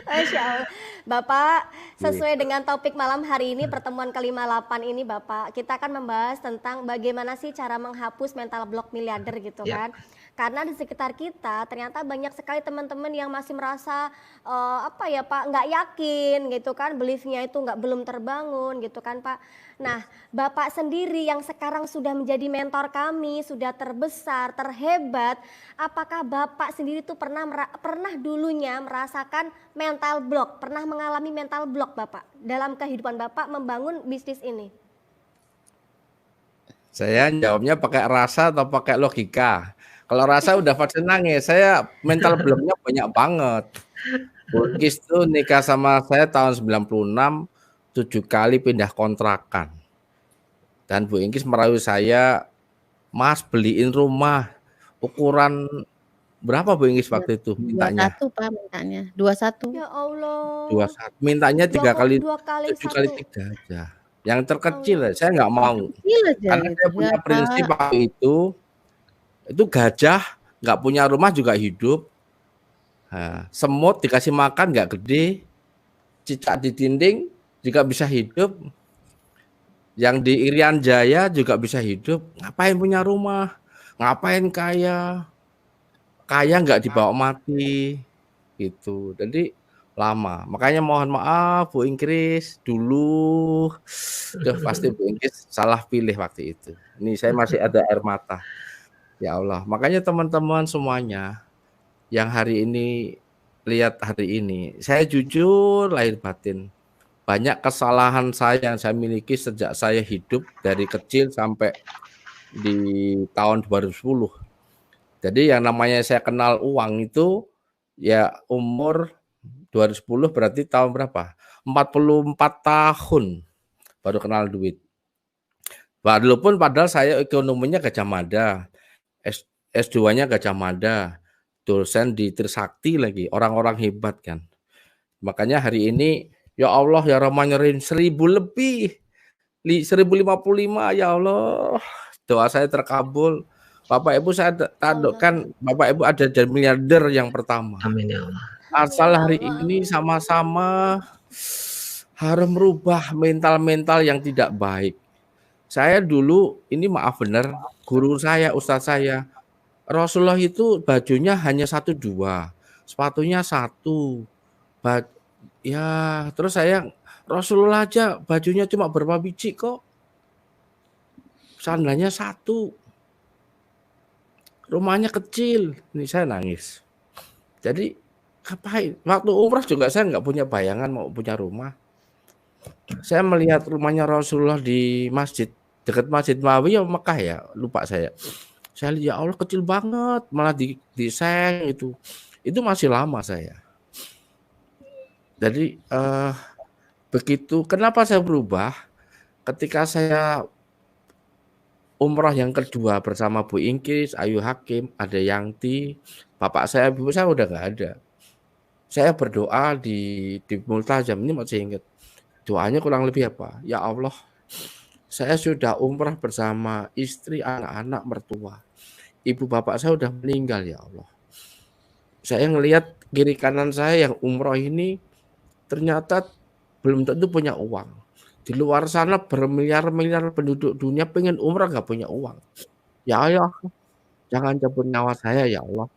Masya Allah. Bapak, sesuai dengan topik malam hari ini, pertemuan ke-58 ini Bapak, kita akan membahas tentang bagaimana sih cara menghapus mental block miliarder gitu kan. Karena di sekitar kita ternyata banyak sekali teman-teman yang masih merasa nggak yakin gitu kan, beliefnya itu belum terbangun gitu kan Pak. Nah, Bapak sendiri yang sekarang sudah menjadi mentor kami, sudah terbesar, terhebat, apakah Bapak sendiri tuh pernah dulunya merasakan mental block, pernah mengalami mental block Bapak dalam kehidupan Bapak membangun bisnis ini?
Saya jawabnya pakai rasa atau pakai logika. Kalau rasa udah pasti nangis, saya mental blocknya banyak banget. Bungkis tuh nikah sama saya tahun 96, 7 kali pindah kontrakan. Dan Bu Inggris merayu saya, Mas beliin rumah ukuran berapa Bu Inggris waktu itu mintanya?
21 Pak mintanya, 21.
Ya Allah.
21. Mintanya 7 kali 3 aja. Yang terkecil saya nggak mau. Karena saya punya prinsip waktu itu gajah nggak punya rumah juga hidup. Nah, semut dikasih makan nggak gede, cicak di dinding juga bisa hidup, yang di Irian Jaya juga bisa hidup. Ngapain punya rumah, ngapain kaya nggak dibawa mati gitu. Jadi lama. Makanya mohon maaf Bu Ingkris dulu. Duh, pasti Bu Ingkris salah pilih waktu itu. Ini saya masih ada air mata. Ya Allah. Makanya teman-teman semuanya yang hari ini lihat hari ini, saya jujur lahir batin. Banyak kesalahan saya yang saya miliki sejak saya hidup dari kecil sampai di tahun 2010. Jadi yang namanya saya kenal uang itu ya umur 2010 berarti tahun berapa? 44 tahun baru kenal duit. Walaupun padahal saya ekonominya Gajah Mada, S2-nya Gajah Mada, dosen di Trisakti lagi, orang-orang hebat kan. Makanya hari ini ya Allah ya Rahman Rahim 1000 lebih, 1055 ya Allah, doa saya terkabul. Bapak Ibu saya tadukan Bapak Ibu ada jadi miliarder yang pertama.
Amin ya Allah.
Asal hari ini sama-sama harus merubah mental-mental yang tidak baik. Saya dulu ini maaf benar, guru saya, ustadz saya, Rasulullah itu bajunya hanya 1-2, sepatunya 1. Ya, terus saya Rasulullah aja bajunya cuma berapa biji kok. Sandalnya 1. Rumahnya kecil. Ini saya nangis. Jadi ngapain? Waktu umrah juga saya nggak punya bayangan mau punya rumah. Saya melihat rumahnya Rasulullah di masjid dekat Masjid Nabawi ya Mekah ya, lupa saya. Saya lihat ya Allah kecil banget, malah desain itu masih lama saya. Jadi begitu kenapa saya berubah ketika saya umrah yang kedua bersama Bu Ingkris, Ayu Hakim, ada Yangti, bapak saya, ibu saya udah nggak ada. Saya berdoa di Multajam ini masih ingat. Doanya kurang lebih apa? Ya Allah, saya sudah umrah bersama istri, anak-anak, mertua. Ibu bapak saya sudah meninggal ya Allah. Saya ngelihat kiri kanan saya yang umrah ini ternyata belum tentu punya uang. Di luar sana bermiliar-miliar penduduk dunia pengen umrah nggak punya uang. Ya Allah, jangan cabut nyawa saya ya Allah.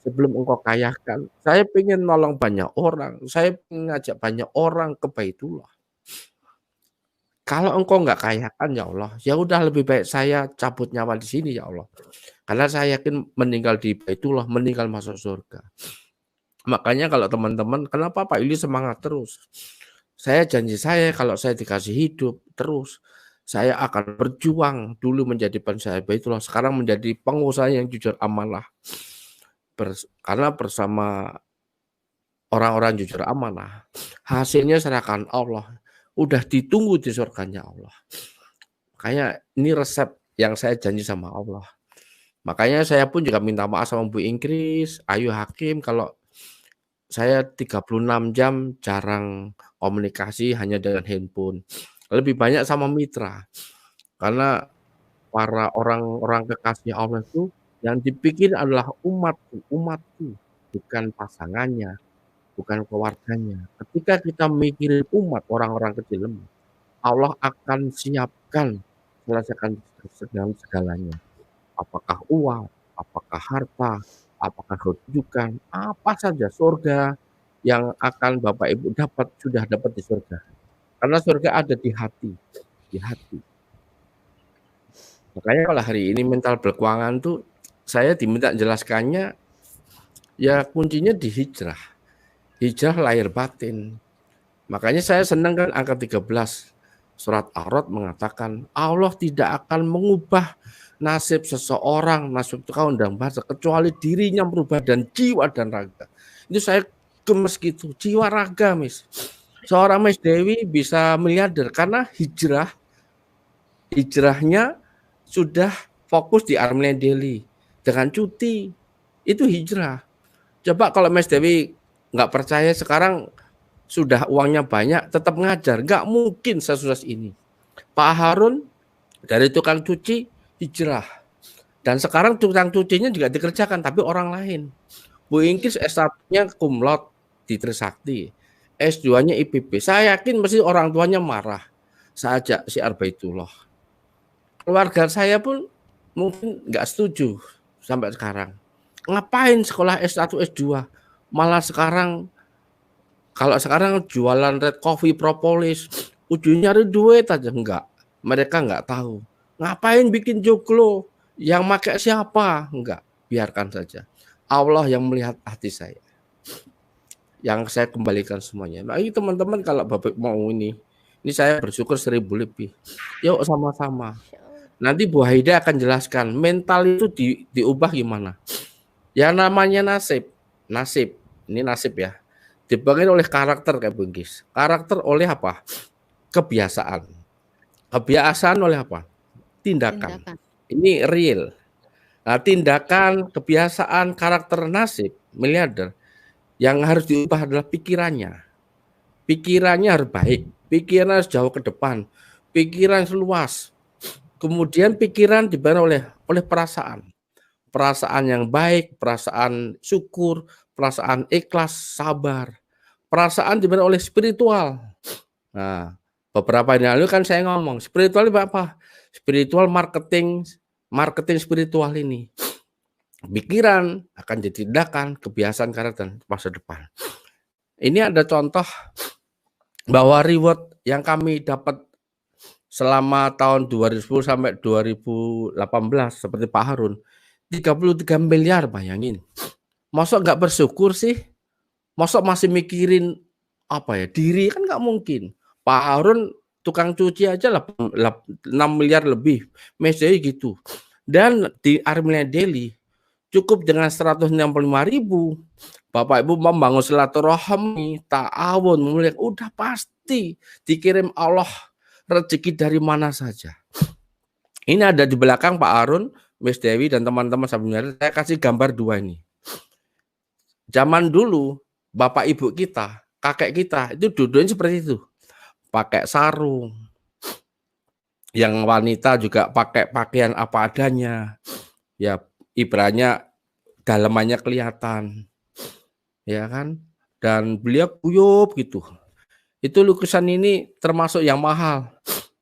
Sebelum engkau kayakan, saya pengen nolong banyak orang. Saya pengen ngajak banyak orang ke Baitullah. Kalau engkau nggak kayakan ya Allah, ya udah lebih baik saya cabut nyawa di sini ya Allah. Karena saya yakin meninggal di Baitullah, meninggal masuk surga. Makanya kalau teman-teman, kenapa Pak Ili semangat terus? Saya janji saya kalau saya dikasih hidup terus, saya akan berjuang dulu menjadi pengusaha Baitullah, sekarang menjadi pengusaha yang jujur amanah. Karena bersama orang-orang jujur amanah, hasilnya serahkan Allah. Udah ditunggu di surganya Allah. Makanya ini resep yang saya janji sama Allah. Makanya saya pun juga minta maaf sama Bu Ingkris, Ayu Hakim kalau saya 36 jam jarang komunikasi hanya dengan handphone. Lebih banyak sama mitra. Karena para orang-orang kekasih Allah itu yang dipikir adalah umatku, bukan pasangannya, bukan keluarganya. Ketika kita mikirin umat orang-orang kecil lemah, Allah akan siapkan selesaikan segalanya. Apakah uang, apakah harta, apakah kedudukan, apa saja surga yang akan Bapak Ibu sudah dapat di surga. Karena surga ada di hati, di hati. Makanya kalau hari ini mental berkeuangan tuh saya diminta jelaskannya ya kuncinya di hijrah. Hijrah lahir batin. Makanya saya senang kan angka 13 surat Ar-Ra'd mengatakan Allah tidak akan mengubah nasib seseorang, nasib kaum dan bangsa kecuali dirinya berubah dan jiwa dan raga. Itu saya gemes gitu, jiwa raga Miss. Seorang Miss Dewi bisa miliarder karena hijrahnya sudah fokus di Armenia Delhi dengan cuti. Itu hijrah. Coba kalau Miss Dewi nggak percaya sekarang sudah uangnya banyak tetap ngajar, nggak mungkin sesusah ini. Pak Harun dari tukang cuci hijrah dan sekarang tukang cucinya juga dikerjakan tapi orang lain. Bu Ingkris S1-nya cum laude di Trisakti, S2-nya IPB. Saya yakin mesti orang tuanya marah saya ajak syiar Baitullah. Keluarga saya pun mungkin nggak setuju sampai sekarang. Ngapain sekolah S1, S2? Malah sekarang Kalau sekarang jualan red coffee propolis, ujungnya nyari duit aja, enggak. Mereka enggak tahu. Ngapain bikin joglo? Yang pakai siapa? Enggak, biarkan saja. Allah yang melihat hati saya. Yang saya kembalikan semuanya. Nah, ini teman-teman kalau Bapak mau ini saya bersyukur 1000 lebih. Yuk sama-sama. Nanti Bu Haida akan jelaskan mental itu diubah gimana. Yang namanya nasib. Ini nasib ya. Dibangun oleh karakter kayak Bunggis. Karakter oleh apa? Kebiasaan. Kebiasaan oleh apa? Tindakan. Ini real. Nah, tindakan, kebiasaan, karakter nasib miliarder yang harus diubah adalah pikirannya. Pikirannya harus baik. Pikiran harus jauh ke depan. Pikiran luas. Kemudian pikiran dibangun oleh perasaan. Perasaan yang baik, perasaan syukur, perasaan ikhlas, sabar. Perasaan dibangun oleh spiritual. Nah, beberapa hari lalu kan saya ngomong, spiritual itu apa? Spiritual marketing spiritual ini. Pikiran akan jadi tindakan, kebiasaan, karakter masa depan. Ini ada contoh bahwa reward yang kami dapat selama tahun 2010 sampai 2018 seperti Pak Harun, 33 miliar, bayangin. Masuk nggak bersyukur sih? Masuk masih mikirin apa ya, diri kan nggak mungkin. Pak Harun tukang cuci aja 6 miliar lebih, mesej gitu. Dan di Armenia Daily cukup dengan 165.000, Bapak Ibu membangun silaturahmi, ta'awun, udah pasti dikirim Allah rezeki dari mana saja. Ini ada di belakang Pak Harun, Miss Dewi dan teman-teman sebenarnya. Saya kasih gambar 2 ini. Zaman dulu Bapak Ibu kita, kakek kita itu duduknya seperti itu. Pakai sarung. Yang wanita juga pakai pakaian apa adanya. Ya, ibaratnya dalamannya kelihatan. Ya kan? Dan beliau kuyup gitu. Itu lukisan ini termasuk yang mahal.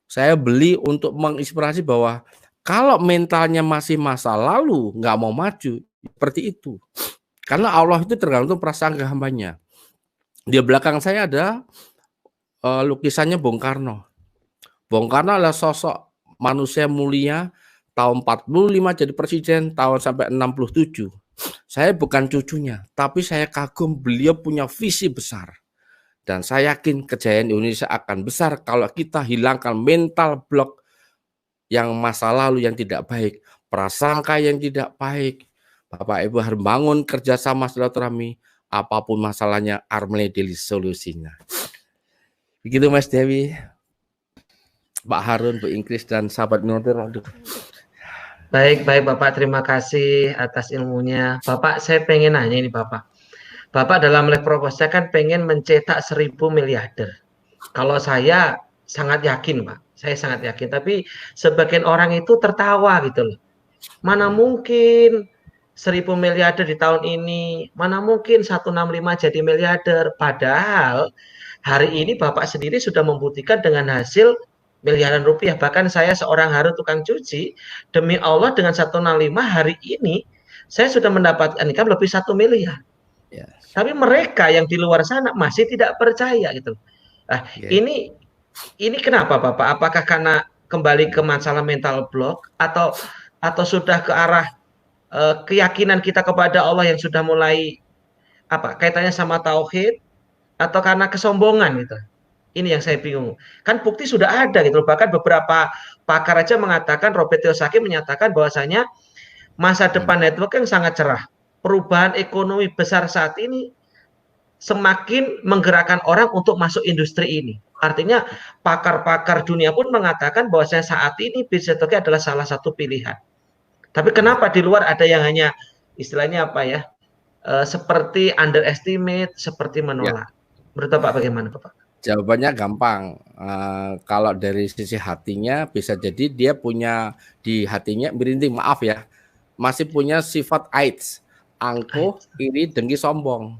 Saya beli untuk menginspirasi bahwa kalau mentalnya masih masa lalu, nggak mau maju, seperti itu. Karena Allah itu tergantung perasaan hambanya. Di belakang saya ada lukisannya Bung Karno. Bung Karno adalah sosok manusia mulia, tahun 45 jadi presiden, tahun sampai 67. Saya bukan cucunya, tapi saya kagum beliau punya visi besar. Dan saya yakin kejayaan Indonesia akan besar kalau kita hilangkan mental block yang masa lalu yang tidak baik, prasangka yang tidak baik. Bapak Ibu harus bangun kerjasama silaturahmi, apapun masalahnya, Armenia Daily solusinya. Begitu Mas Dewi, Pak Harun, Bu Ingkris, dan sahabat Minotir.
Baik Bapak, terima kasih atas ilmunya. Bapak, saya pengen nanya ini Bapak. Bapak dalam live proposal kan pengen mencetak 1000 miliarder. Kalau saya sangat yakin Pak, saya sangat yakin. Tapi sebagian orang itu tertawa gitu loh. Mana mungkin 1000 miliarder di tahun ini, mana mungkin 165 jadi miliarder. Padahal hari ini Bapak sendiri sudah membuktikan dengan hasil miliaran rupiah. Bahkan saya seorang Harun tukang cuci, demi Allah dengan 165 hari ini, saya sudah mendapatkan income lebih 1 miliar. Tapi mereka yang di luar sana masih tidak percaya gitu. Nah, ini kenapa Bapak? Apakah karena kembali ke masalah mental block atau sudah ke arah keyakinan kita kepada Allah yang sudah mulai kaitannya sama tauhid atau karena kesombongan gitu? Ini yang saya bingung. Kan bukti sudah ada gitu. Bahkan beberapa pakar aja mengatakan, Robert Kiyosaki menyatakan bahwasanya masa depan network yang sangat cerah. Perubahan ekonomi besar saat ini semakin menggerakkan orang untuk masuk industri ini. Artinya pakar-pakar dunia pun mengatakan bahwasanya saat ini bisnis network adalah salah satu pilihan. Tapi kenapa di luar ada yang hanya istilahnya seperti underestimate, seperti menolak? Menurut Bapak bagaimana Bapak?
Jawabannya gampang. Kalau dari sisi hatinya bisa jadi dia punya di hatinya merinding, maaf ya, masih punya sifat AIDS. Angkuh, iri, dengki, sombong.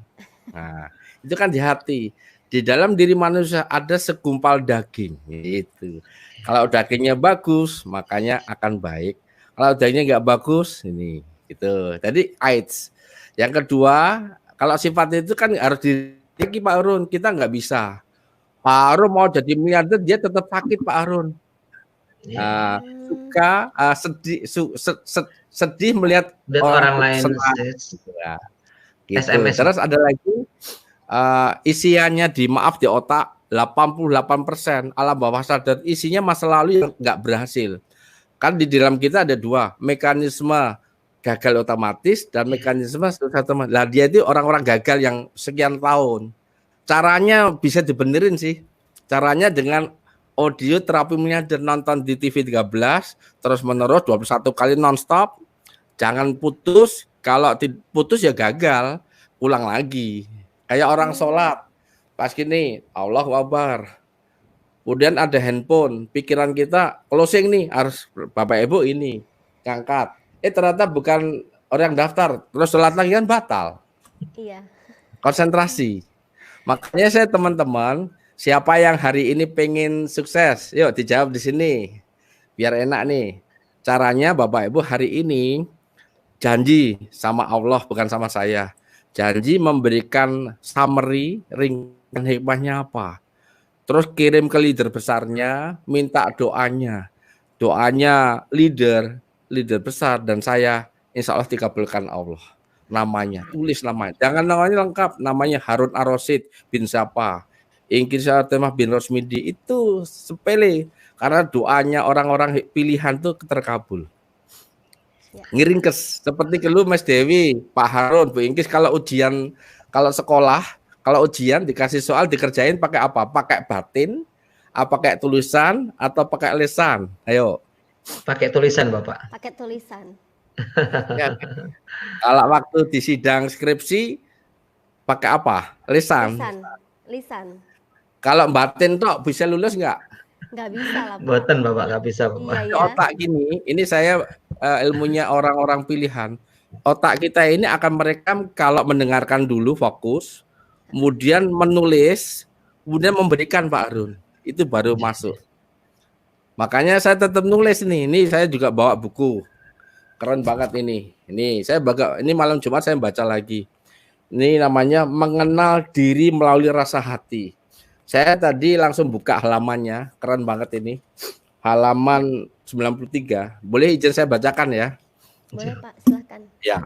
Nah, itu kan di hati. Di dalam diri manusia ada segumpal daging. Gitu. Kalau dagingnya bagus, makanya akan baik. Kalau dagingnya nggak bagus, ini gitu. Tadi AIDS. Yang kedua, kalau sifat itu kan harus Pak Harun, kita nggak bisa. Pak Harun mau jadi miliarder, dia tetap sakit Pak Harun. Sedih melihat
orang lain
senang. Ya, gitu.
SMS.
Terus ada lagi isiannya di otak 88%, alam bawah sadar isinya masa lalu yang nggak berhasil. Kan di dalam kita ada dua, mekanisme gagal otomatis dan mekanisme otomatis. Lah dia itu orang-orang gagal yang sekian tahun. Caranya bisa dibenerin sih. Caranya dengan audio terapi miliarder, nonton di TV 13 terus menerus 21 kali nonstop. Jangan putus, kalau putus ya gagal, ulang lagi. Kayak orang sholat, pas gini, Allahu Akbar. Kemudian ada handphone, pikiran kita closing nih, harus Bapak Ibu ini, ngangkat. Ternyata bukan orang daftar, terus sholat lagi kan batal.
Iya.
Konsentrasi. Makanya saya teman-teman, siapa yang hari ini pengen sukses, yuk dijawab di sini, biar enak nih. Caranya Bapak Ibu hari ini, janji sama Allah, bukan sama saya. Janji memberikan summary, ringkasan hikmahnya apa. Terus kirim ke leader besarnya, minta doanya. Doanya leader besar dan saya insya Allah dikabulkan Allah. Namanya, tulis namanya. Jangan namanya lengkap, namanya Harun Ar-Rasyid bin siapa. Ingkir Satemah bin Rosmidi, itu sepele. Karena doanya orang-orang pilihan itu terkabul. Ngiringkes seperti lu Mas Dewi, Pak Harun, Bu Ingkis, kalau ujian, kalau sekolah, kalau ujian dikasih soal dikerjain pakai apa? Pakai batin, apa pakai tulisan atau pakai lesan? Ayo.
Pakai tulisan, Bapak.
Pakai tulisan.
Ya. Kalau waktu di sidang skripsi pakai apa? Lesan.
Lisan.
Kalau batin tok bisa lulus nggak?
Nggak bisa lah, Pak.
Batin, Bapak, nggak bisa, Bapak.
Iya,
otak gini, ini saya ilmunya orang-orang pilihan. Otak kita ini akan merekam kalau mendengarkan dulu fokus, kemudian menulis, kemudian memberikan Pak Harun. Itu baru masuk. Makanya saya tetap nulis nih. Ini saya juga bawa buku. Keren banget ini. Ini saya baca, ini malam Jumat saya baca lagi. Ini namanya Mengenal Diri Melalui Rasa Hati. Saya tadi langsung buka halamannya, keren banget ini. Halaman 93. Boleh izin saya bacakan ya?
Boleh, Pak, silakan.
Ya.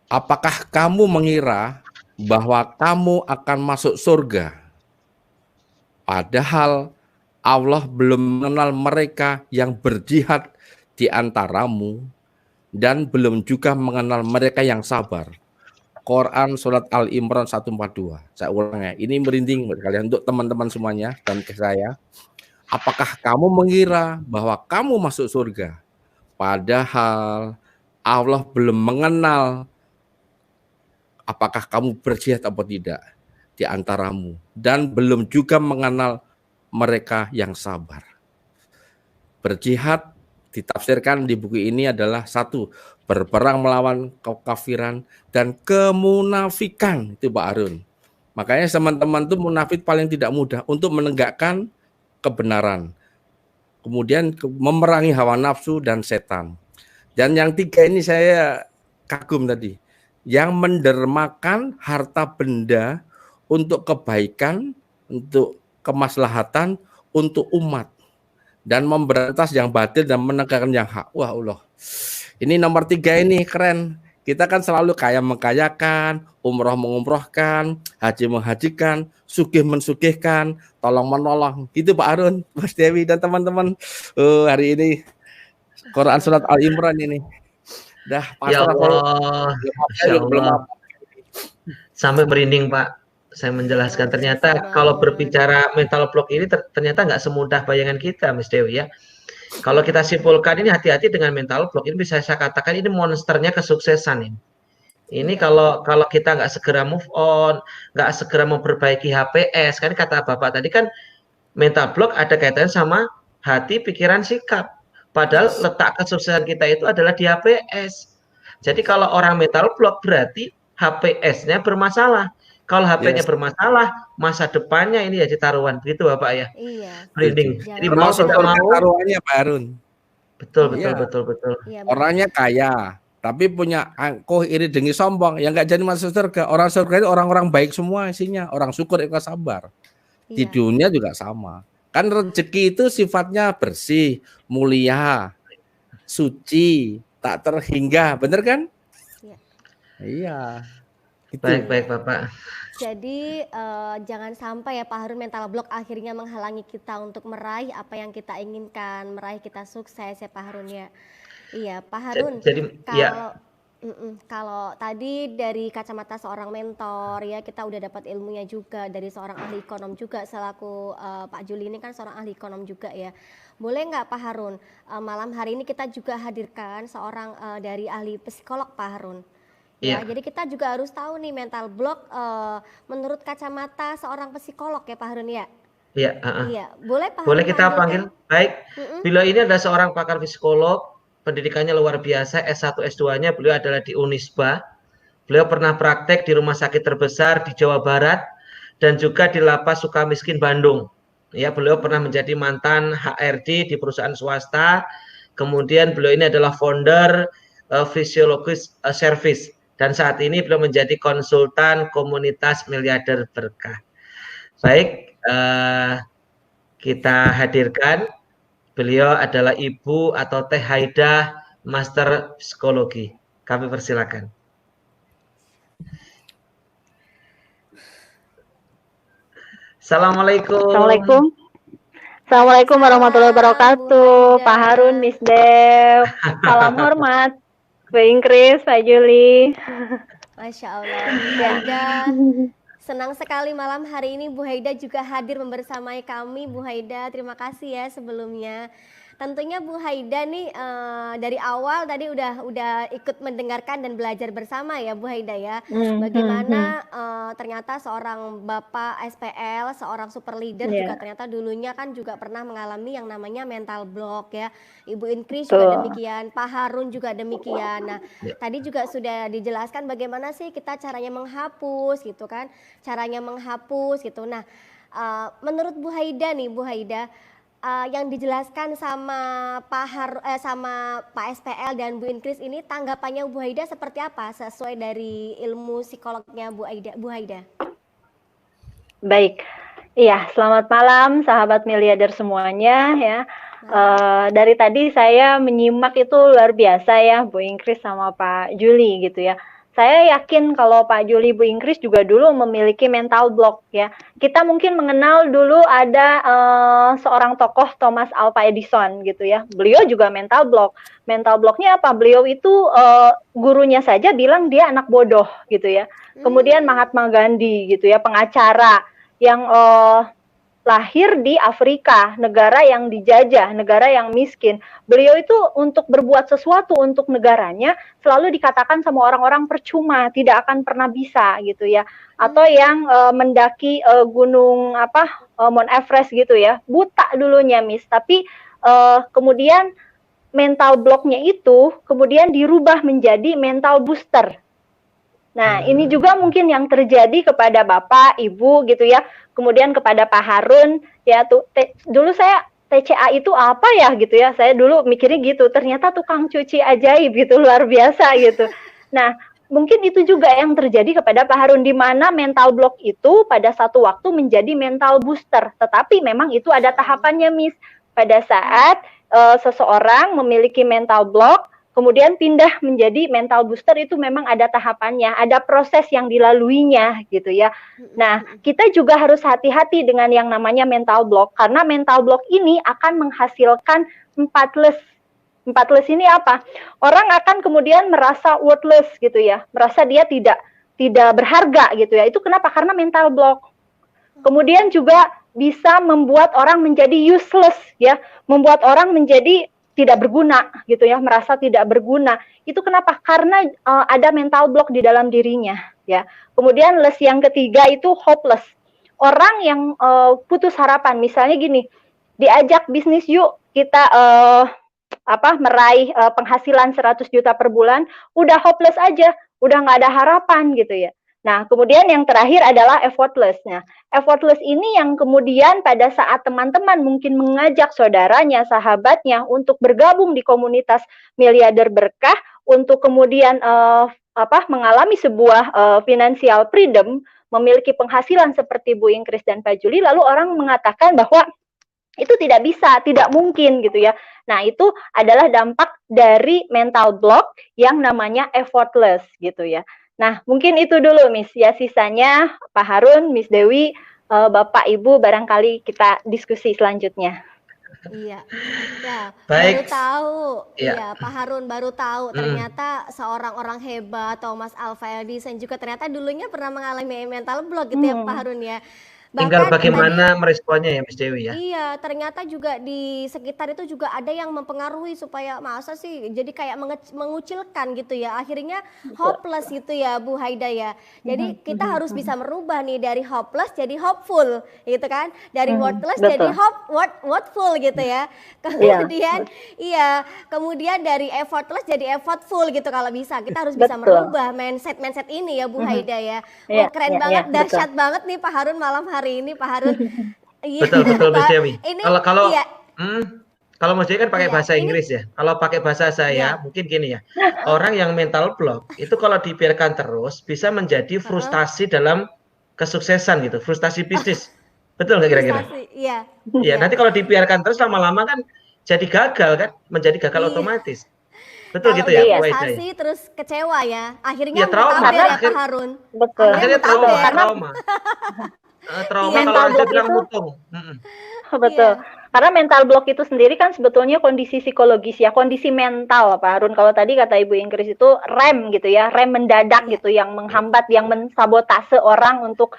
Apakah kamu mengira bahwa kamu akan masuk surga? Padahal Allah belum mengenal mereka yang berjihad di antaramu dan belum juga mengenal mereka yang sabar. Quran surat Al-Imran 142. Saya ulang ya. Ini merinding buat kalian, untuk teman-teman semuanya dan ke saya. Apakah kamu mengira bahwa kamu masuk surga? Padahal Allah belum mengenal apakah kamu berjihad atau tidak di antaramu dan belum juga mengenal mereka yang sabar. Berjihad ditafsirkan di buku ini adalah satu, berperang melawan kekafiran dan kemunafikan, itu Pak Harun. Makanya teman-teman itu munafik paling tidak mudah untuk menegakkan kebenaran. Kemudian memerangi hawa nafsu dan setan. Dan yang tiga ini saya kagum tadi. Yang mendermakan harta benda untuk kebaikan, untuk kemaslahatan, untuk umat. Dan memberantas yang batil dan menegakkan yang hak. Wah Allah. Ini nomor 3 ini keren. Kita kan selalu kaya mengkayakan, umroh mengumrohkan, haji menghajikan, sugih mensugihkan, tolong menolong. Gitu Pak Harun, Mas Dewi dan teman-teman. Hari ini Quran surat Al-Imran ini. Dah
Ya Allah.
belum.
Sampai merinding Pak. Saya menjelaskan ternyata kalau berbicara mental block ini ternyata nggak semudah bayangan kita, Mas Dewi ya. Kalau kita simpulkan ini hati-hati dengan mental block ini, bisa saya katakan ini monsternya kesuksesan ini. Ini kalau kita nggak segera move on, nggak segera memperbaiki HPS, kan kata Bapak tadi kan mental block ada kaitannya sama hati, pikiran, sikap. Padahal letak kesuksesan kita itu adalah di HPS. Jadi kalau orang mental block berarti HPS-nya bermasalah. Kalau HP-nya bermasalah, masa depannya ini ya taruhan, begitu Bapak ya.
Iya.
Branding. Jadi
mau tidak mau taruhannya Pak Harun.
Betul.
Iya,
orangnya kaya, tapi punya angkuh, iri, dengki, sombong, yang nggak jadi masuk surga. Orang surga itu orang-orang baik semua isinya, orang syukur, ikhlas, sabar. Di dunia juga sama. Kan rezeki itu sifatnya bersih, mulia, suci, tak terhingga, bener kan? Iya. Gitu.
Baik Bapak.
Jadi jangan sampai ya Pak Harun mental block akhirnya menghalangi kita untuk meraih apa yang kita inginkan, meraih kita sukses ya Pak Harun ya. Iya Pak Harun. Jadi kalau tadi dari kacamata seorang mentor ya, kita udah dapat ilmunya juga dari seorang ahli ekonom juga, selaku Pak Juli ini kan seorang ahli ekonom juga ya. Boleh nggak Pak Harun, malam hari ini kita juga hadirkan seorang dari ahli psikolog Pak Harun. Ya, jadi kita juga harus tahu nih mental block menurut kacamata seorang psikolog ya Pak Harun ya. Iya, boleh Pak Harun.
Boleh kita panggil. Baik. Beliau ini adalah seorang pakar psikolog. Pendidikannya luar biasa, S1, S2-nya beliau adalah di Unisba. Beliau pernah praktek di rumah sakit terbesar di Jawa Barat dan juga di Lapas Sukamiskin Bandung. Ya, beliau pernah menjadi mantan HRD di perusahaan swasta. Kemudian beliau ini adalah founder Physiologist Service dan saat ini beliau menjadi konsultan komunitas miliarder berkah. Baik, kita hadirkan. Beliau adalah Ibu atau Teh Haidah, Master Psikologi. Kami persilakan. Assalamualaikum.
Assalamualaikum warahmatullahi wabarakatuh. Pak Harun, Miss Dev. Salam hormat. Bu Ingkris, Pak Juli.
Masya Allah. Ya. Senang sekali malam hari ini Bu Haida juga hadir membersamai kami. Bu Haida, terima kasih ya sebelumnya. Tentunya Bu Haida nih dari awal tadi udah ikut mendengarkan dan belajar bersama ya Bu Haida ya. Bagaimana ternyata seorang Bapak SPL, seorang super leader juga ternyata dulunya kan juga pernah mengalami yang namanya mental block ya. Ibu Ingkris juga demikian, Pak Harun juga demikian. Nah, tadi juga sudah dijelaskan bagaimana sih kita caranya menghapus gitu kan. Caranya menghapus gitu. Nah, menurut Bu Haida nih, Bu Haida, yang dijelaskan sama sama Pak SPL dan Bu Ingkris ini, tanggapannya Bu Haida seperti apa sesuai dari ilmu psikolognya Bu Haida?
Baik, iya, selamat malam sahabat miliarder semuanya ya. Dari tadi saya menyimak itu luar biasa ya Bu Ingkris sama Pak Juli gitu ya. Saya yakin kalau Pak Juli, Bu Ingkris juga dulu memiliki mental block ya. Kita mungkin mengenal dulu ada seorang tokoh Thomas Alva Edison gitu ya. Beliau juga mental block. Mental blocknya apa? Beliau itu gurunya saja bilang dia anak bodoh gitu ya. Kemudian Mahatma Gandhi gitu ya, pengacara yang lahir di Afrika, negara yang dijajah, negara yang miskin. Beliau itu untuk berbuat sesuatu untuk negaranya selalu dikatakan sama orang-orang percuma, tidak akan pernah bisa gitu ya. Atau yang mendaki gunung Mount Everest gitu ya, buta dulunya tapi kemudian mental blocknya itu kemudian dirubah menjadi mental booster. Nah, ini juga mungkin yang terjadi kepada Bapak, Ibu gitu ya. Kemudian kepada Pak Harun ya, dulu saya TCA itu apa ya gitu ya. Saya dulu mikirnya gitu, ternyata tukang cuci ajaib gitu, luar biasa gitu. Nah, mungkin itu juga yang terjadi kepada Pak Harun, di mana mental block itu pada satu waktu menjadi mental booster. Tetapi memang itu ada tahapannya, Miss. Pada saat seseorang memiliki mental block, kemudian pindah menjadi mental booster, itu memang ada tahapannya, ada proses yang dilaluinya gitu ya. Nah, kita juga harus hati-hati dengan yang namanya mental block, karena mental block ini akan menghasilkan 4 4 ini apa? Orang akan kemudian merasa worthless gitu ya, merasa dia tidak berharga gitu ya. Itu kenapa? Karena mental block. Kemudian juga bisa membuat orang menjadi useless ya, membuat orang menjadi tidak berguna gitu ya, merasa tidak berguna. Itu kenapa? Karena ada mental block di dalam dirinya ya. Kemudian les yang ketiga itu hopeless. Orang yang putus harapan, misalnya gini, diajak bisnis yuk kita meraih penghasilan 100 juta per bulan, udah hopeless aja, udah nggak ada harapan gitu ya. Nah, kemudian yang terakhir adalah effortless. Nah, effortless ini yang kemudian pada saat teman-teman mungkin mengajak saudaranya, sahabatnya untuk bergabung di komunitas miliarder berkah, untuk kemudian mengalami sebuah financial freedom, memiliki penghasilan seperti Bu Ingkris dan Pak Juli, lalu orang mengatakan bahwa itu tidak bisa, tidak mungkin gitu ya. Nah, itu adalah dampak dari mental block yang namanya effortless gitu ya. Nah, mungkin itu dulu Miss. Ya, sisanya Pak Harun, Miss Dewi, Bapak Ibu barangkali kita diskusi selanjutnya.
Iya, ya baru
Baik.
tahu,
Iya.
iya Pak Harun baru tahu ternyata seorang orang hebat Thomas Alva Edison juga ternyata dulunya pernah mengalami mental block gitu ya Pak Harun ya.
Tinggal
Bahkan
bagaimana
tadi
meresponnya ya Miss Dewi ya.
iya, ternyata juga di sekitar itu juga ada yang mempengaruhi supaya masa sih jadi kayak mengucilkan gitu ya. Akhirnya hopeless gitu ya Bu Haida ya. Jadi kita harus bisa merubah nih dari hopeless jadi hopeful gitu kan. Dari worthless jadi worthful gitu ya. Kemudian kemudian dari effortless jadi effortful gitu kalau bisa. Kita harus bisa merubah mindset ini ya Bu Haida ya. Wah, keren banget, dahsyat banget nih Pak Harun malam hari ini Pak Harun.
Betul Mas Dewi. Kalau
iya.
Kalau Mas Dewi kan pakai bahasa Inggris ya. Kalau pakai bahasa saya mungkin gini ya. Orang yang mental block itu kalau dibiarkan terus bisa menjadi frustasi dalam kesuksesan gitu, frustasi bisnis. Betul nggak kira-kira?
Iya.
Iya, nanti kalau dibiarkan terus lama-lama kan jadi gagal kan, menjadi gagal otomatis. Betul gitu ya,
frustasi terus kecewa ya. Akhirnya
trauma
ya Pak Harun.
Betul.
Akhirnya trauma. Trauma kalau orang bilang mutung.
Betul. Karena mental block itu sendiri kan sebetulnya kondisi psikologis ya, kondisi mental Pak Harun. Kalau tadi kata Ibu Ingkris itu rem gitu ya, rem mendadak gitu yang menghambat, yang mensabotase orang untuk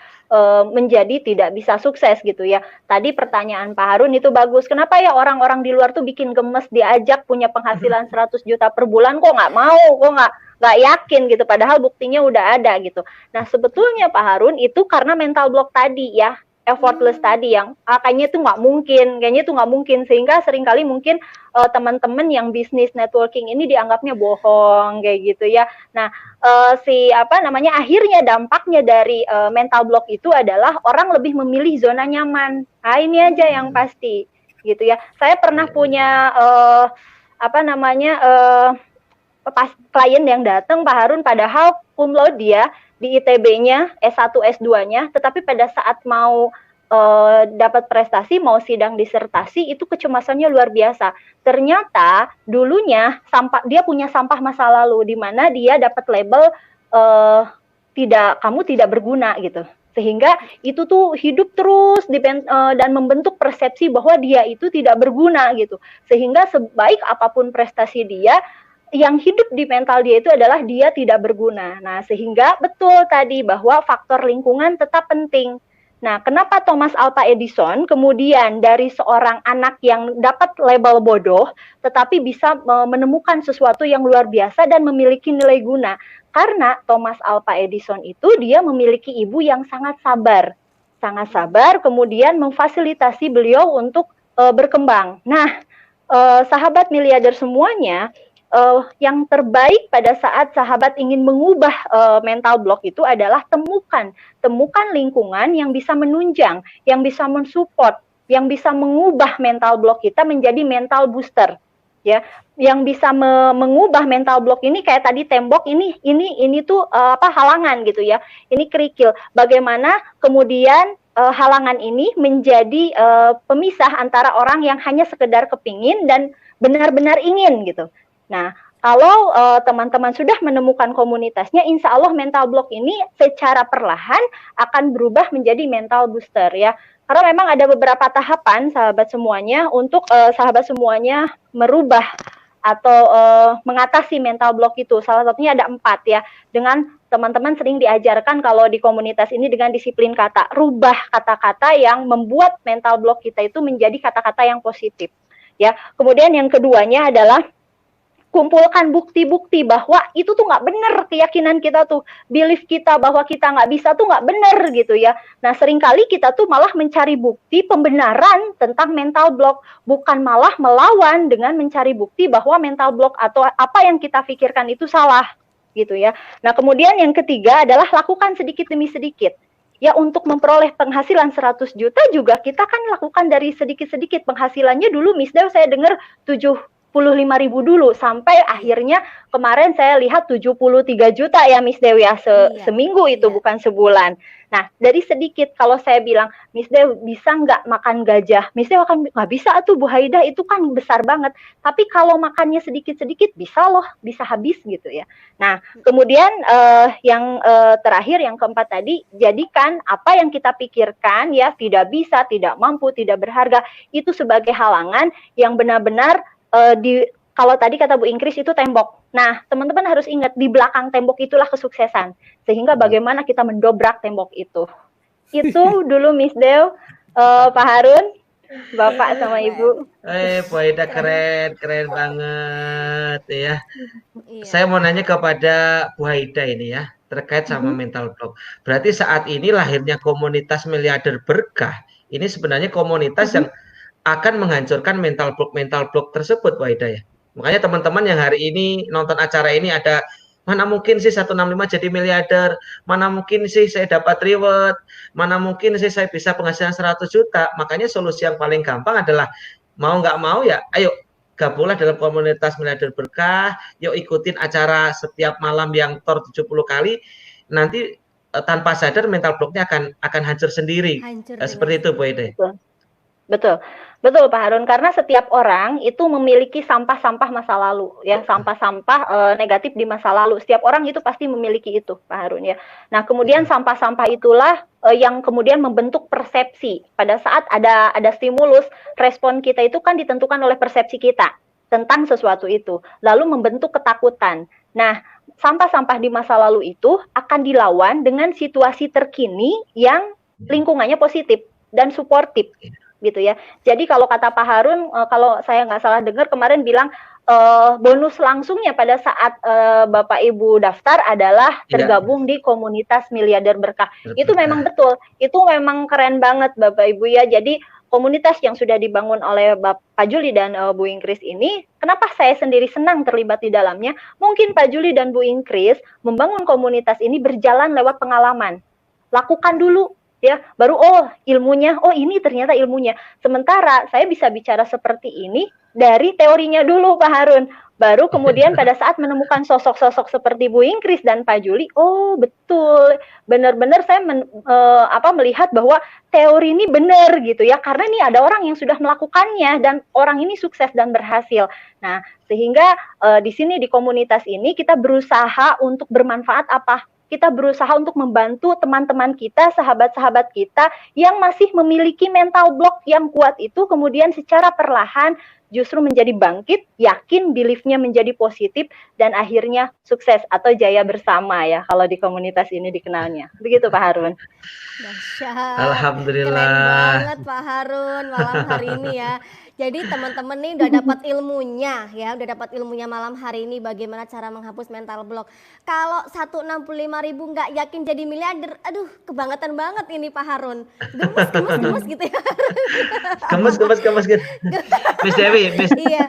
menjadi tidak bisa sukses gitu ya. Tadi pertanyaan Pak Harun itu bagus. Kenapa ya orang-orang di luar tuh bikin gemes diajak punya penghasilan 100 juta per bulan kok nggak mau, kok nggak yakin gitu, padahal buktinya udah ada gitu. Nah, sebetulnya Pak Harun itu karena mental block tadi ya, effortless tadi yang kayaknya itu nggak mungkin, sehingga seringkali mungkin teman-teman yang bisnis networking ini dianggapnya bohong kayak gitu ya. Nah, akhirnya dampaknya dari mental block itu adalah orang lebih memilih zona nyaman. Nah, ini aja yang pasti gitu ya. Saya pernah punya klien yang datang Pak Harun padahal cum laude dia di ITB-nya S1 S2-nya, tetapi pada saat mau dapat prestasi, mau sidang disertasi itu kecemasannya luar biasa. Ternyata dulunya dia punya sampah masa lalu di mana dia dapat label kamu tidak berguna gitu. Sehingga itu tuh hidup terus dan membentuk persepsi bahwa dia itu tidak berguna gitu. Sehingga sebaik apapun prestasi dia, yang hidup di mental dia itu adalah dia tidak berguna. Nah, sehingga betul tadi bahwa faktor lingkungan tetap penting. Nah, kenapa Thomas Alva Edison kemudian dari seorang anak yang dapat label bodoh, tetapi bisa menemukan sesuatu yang luar biasa dan memiliki nilai guna? Karena Thomas Alva Edison itu dia memiliki ibu yang sangat sabar, kemudian memfasilitasi beliau untuk berkembang. Nah, sahabat miliarder semuanya, yang terbaik pada saat sahabat ingin mengubah mental block itu adalah temukan lingkungan yang bisa menunjang, yang bisa mensupport, yang bisa mengubah mental block kita menjadi mental booster, ya, yang bisa mengubah mental block ini kayak tadi tembok ini tuh halangan gitu ya, ini kerikil. Bagaimana kemudian halangan ini menjadi pemisah antara orang yang hanya sekedar kepingin dan benar-benar ingin gitu. Nah, kalau teman-teman sudah menemukan komunitasnya, insya Allah mental block ini secara perlahan akan berubah menjadi mental booster ya. Karena memang ada beberapa tahapan sahabat semuanya untuk sahabat semuanya merubah atau mengatasi mental block itu. Salah satunya ada 4 ya. Dengan teman-teman sering diajarkan kalau di komunitas ini dengan disiplin kata. Rubah kata-kata yang membuat mental block kita itu menjadi kata-kata yang positif. Ya. Kemudian yang keduanya adalah kumpulkan bukti-bukti bahwa itu tuh nggak benar, keyakinan kita tuh, belief kita bahwa kita nggak bisa tuh nggak benar gitu ya. Nah, seringkali kita tuh malah mencari bukti pembenaran tentang mental block, bukan malah melawan dengan mencari bukti bahwa mental block atau apa yang kita pikirkan itu salah gitu ya. Nah, kemudian yang ketiga adalah lakukan sedikit demi sedikit. Ya, untuk memperoleh penghasilan 100 juta juga kita kan lakukan dari sedikit-sedikit. Penghasilannya dulu Miss Dew saya dengar 70 ribu dulu sampai akhirnya kemarin saya lihat 73 juta ya Miss Dewi ya seminggu itu bukan sebulan. Nah dari sedikit kalau saya bilang Miss Dewi bisa nggak makan gajah, Miss Dewi akan nggak bisa tuh Bu Haida, itu kan besar banget. Tapi kalau makannya sedikit-sedikit bisa loh, bisa habis gitu ya. Nah kemudian yang terakhir yang keempat tadi, jadikan apa yang kita pikirkan ya tidak bisa, tidak mampu, tidak berharga itu sebagai halangan yang benar-benar kalau tadi kata Bu Ingkris itu tembok. Nah, teman-teman harus ingat di belakang tembok itulah kesuksesan. Sehingga bagaimana kita mendobrak tembok itu. Itu dulu Miss Dew, Pak Harun, Bapak sama Ibu.
Bu Haida keren banget ya. Saya mau nanya kepada Bu Haida ini ya, terkait sama mental block. Berarti saat ini lahirnya komunitas miliarder berkah, ini sebenarnya komunitas yang akan menghancurkan mental block tersebut, Bu Haida ya. Makanya teman-teman yang hari ini nonton acara ini ada, mana mungkin sih 165 jadi miliarder, mana mungkin sih saya dapat reward, mana mungkin sih saya bisa penghasilan 100 juta. Makanya solusi yang paling gampang adalah mau nggak mau ya, ayo gabunglah dalam komunitas miliarder berkah, yuk ikutin acara setiap malam yang tor 70 kali, nanti tanpa sadar mental blocknya akan hancur sendiri. Seperti itu Bu Haida. Betul Pak Harun, karena setiap orang itu memiliki sampah-sampah masa lalu ya, sampah-sampah negatif di masa lalu. Setiap orang itu pasti memiliki itu Pak Harun ya. Nah kemudian sampah-sampah itulah yang kemudian membentuk persepsi. Pada saat ada stimulus, respon kita itu kan ditentukan oleh persepsi kita tentang sesuatu itu, lalu membentuk ketakutan. Nah sampah-sampah di masa lalu itu akan dilawan dengan situasi terkini yang lingkungannya positif dan suportif gitu ya. Jadi kalau kata Pak Harun, kalau saya nggak salah dengar kemarin bilang bonus langsungnya pada saat Bapak Ibu daftar adalah tergabung di komunitas miliarder berkah. Itu memang betul, itu memang keren banget Bapak Ibu ya. Jadi komunitas yang sudah dibangun oleh Pak Juli dan Bu Ingkris ini, kenapa saya sendiri senang terlibat di dalamnya? Mungkin Pak Juli dan Bu Ingkris membangun komunitas ini berjalan lewat pengalaman. Lakukan dulu ya, baru ilmunya, ini ternyata ilmunya. Sementara saya bisa bicara seperti ini dari teorinya dulu Pak Harun. Baru kemudian pada saat menemukan sosok-sosok seperti Bu Ingkris dan Pak Juli, betul, benar-benar saya melihat bahwa teori ini benar gitu ya, karena ini ada orang yang sudah melakukannya dan orang ini sukses dan berhasil. Nah, sehingga di sini di komunitas ini kita berusaha untuk bermanfaat apa? Kita berusaha untuk membantu teman-teman kita, sahabat-sahabat kita yang masih memiliki mental block yang kuat itu, kemudian secara perlahan justru menjadi bangkit, yakin, belief-nya menjadi positif, dan akhirnya sukses atau jaya bersama ya, kalau di komunitas ini dikenalnya. Begitu Pak Harun.
Dahsyat.
Alhamdulillah.
Keren banget Pak Harun malam hari ini ya. Jadi teman-teman nih udah dapat ilmunya ya, udah dapat ilmunya malam hari ini bagaimana cara menghapus mental block. Kalau 165.000 nggak yakin jadi miliarder, aduh kebangetan banget ini Pak Harun. Gemes gitu ya.
Gemes gitu.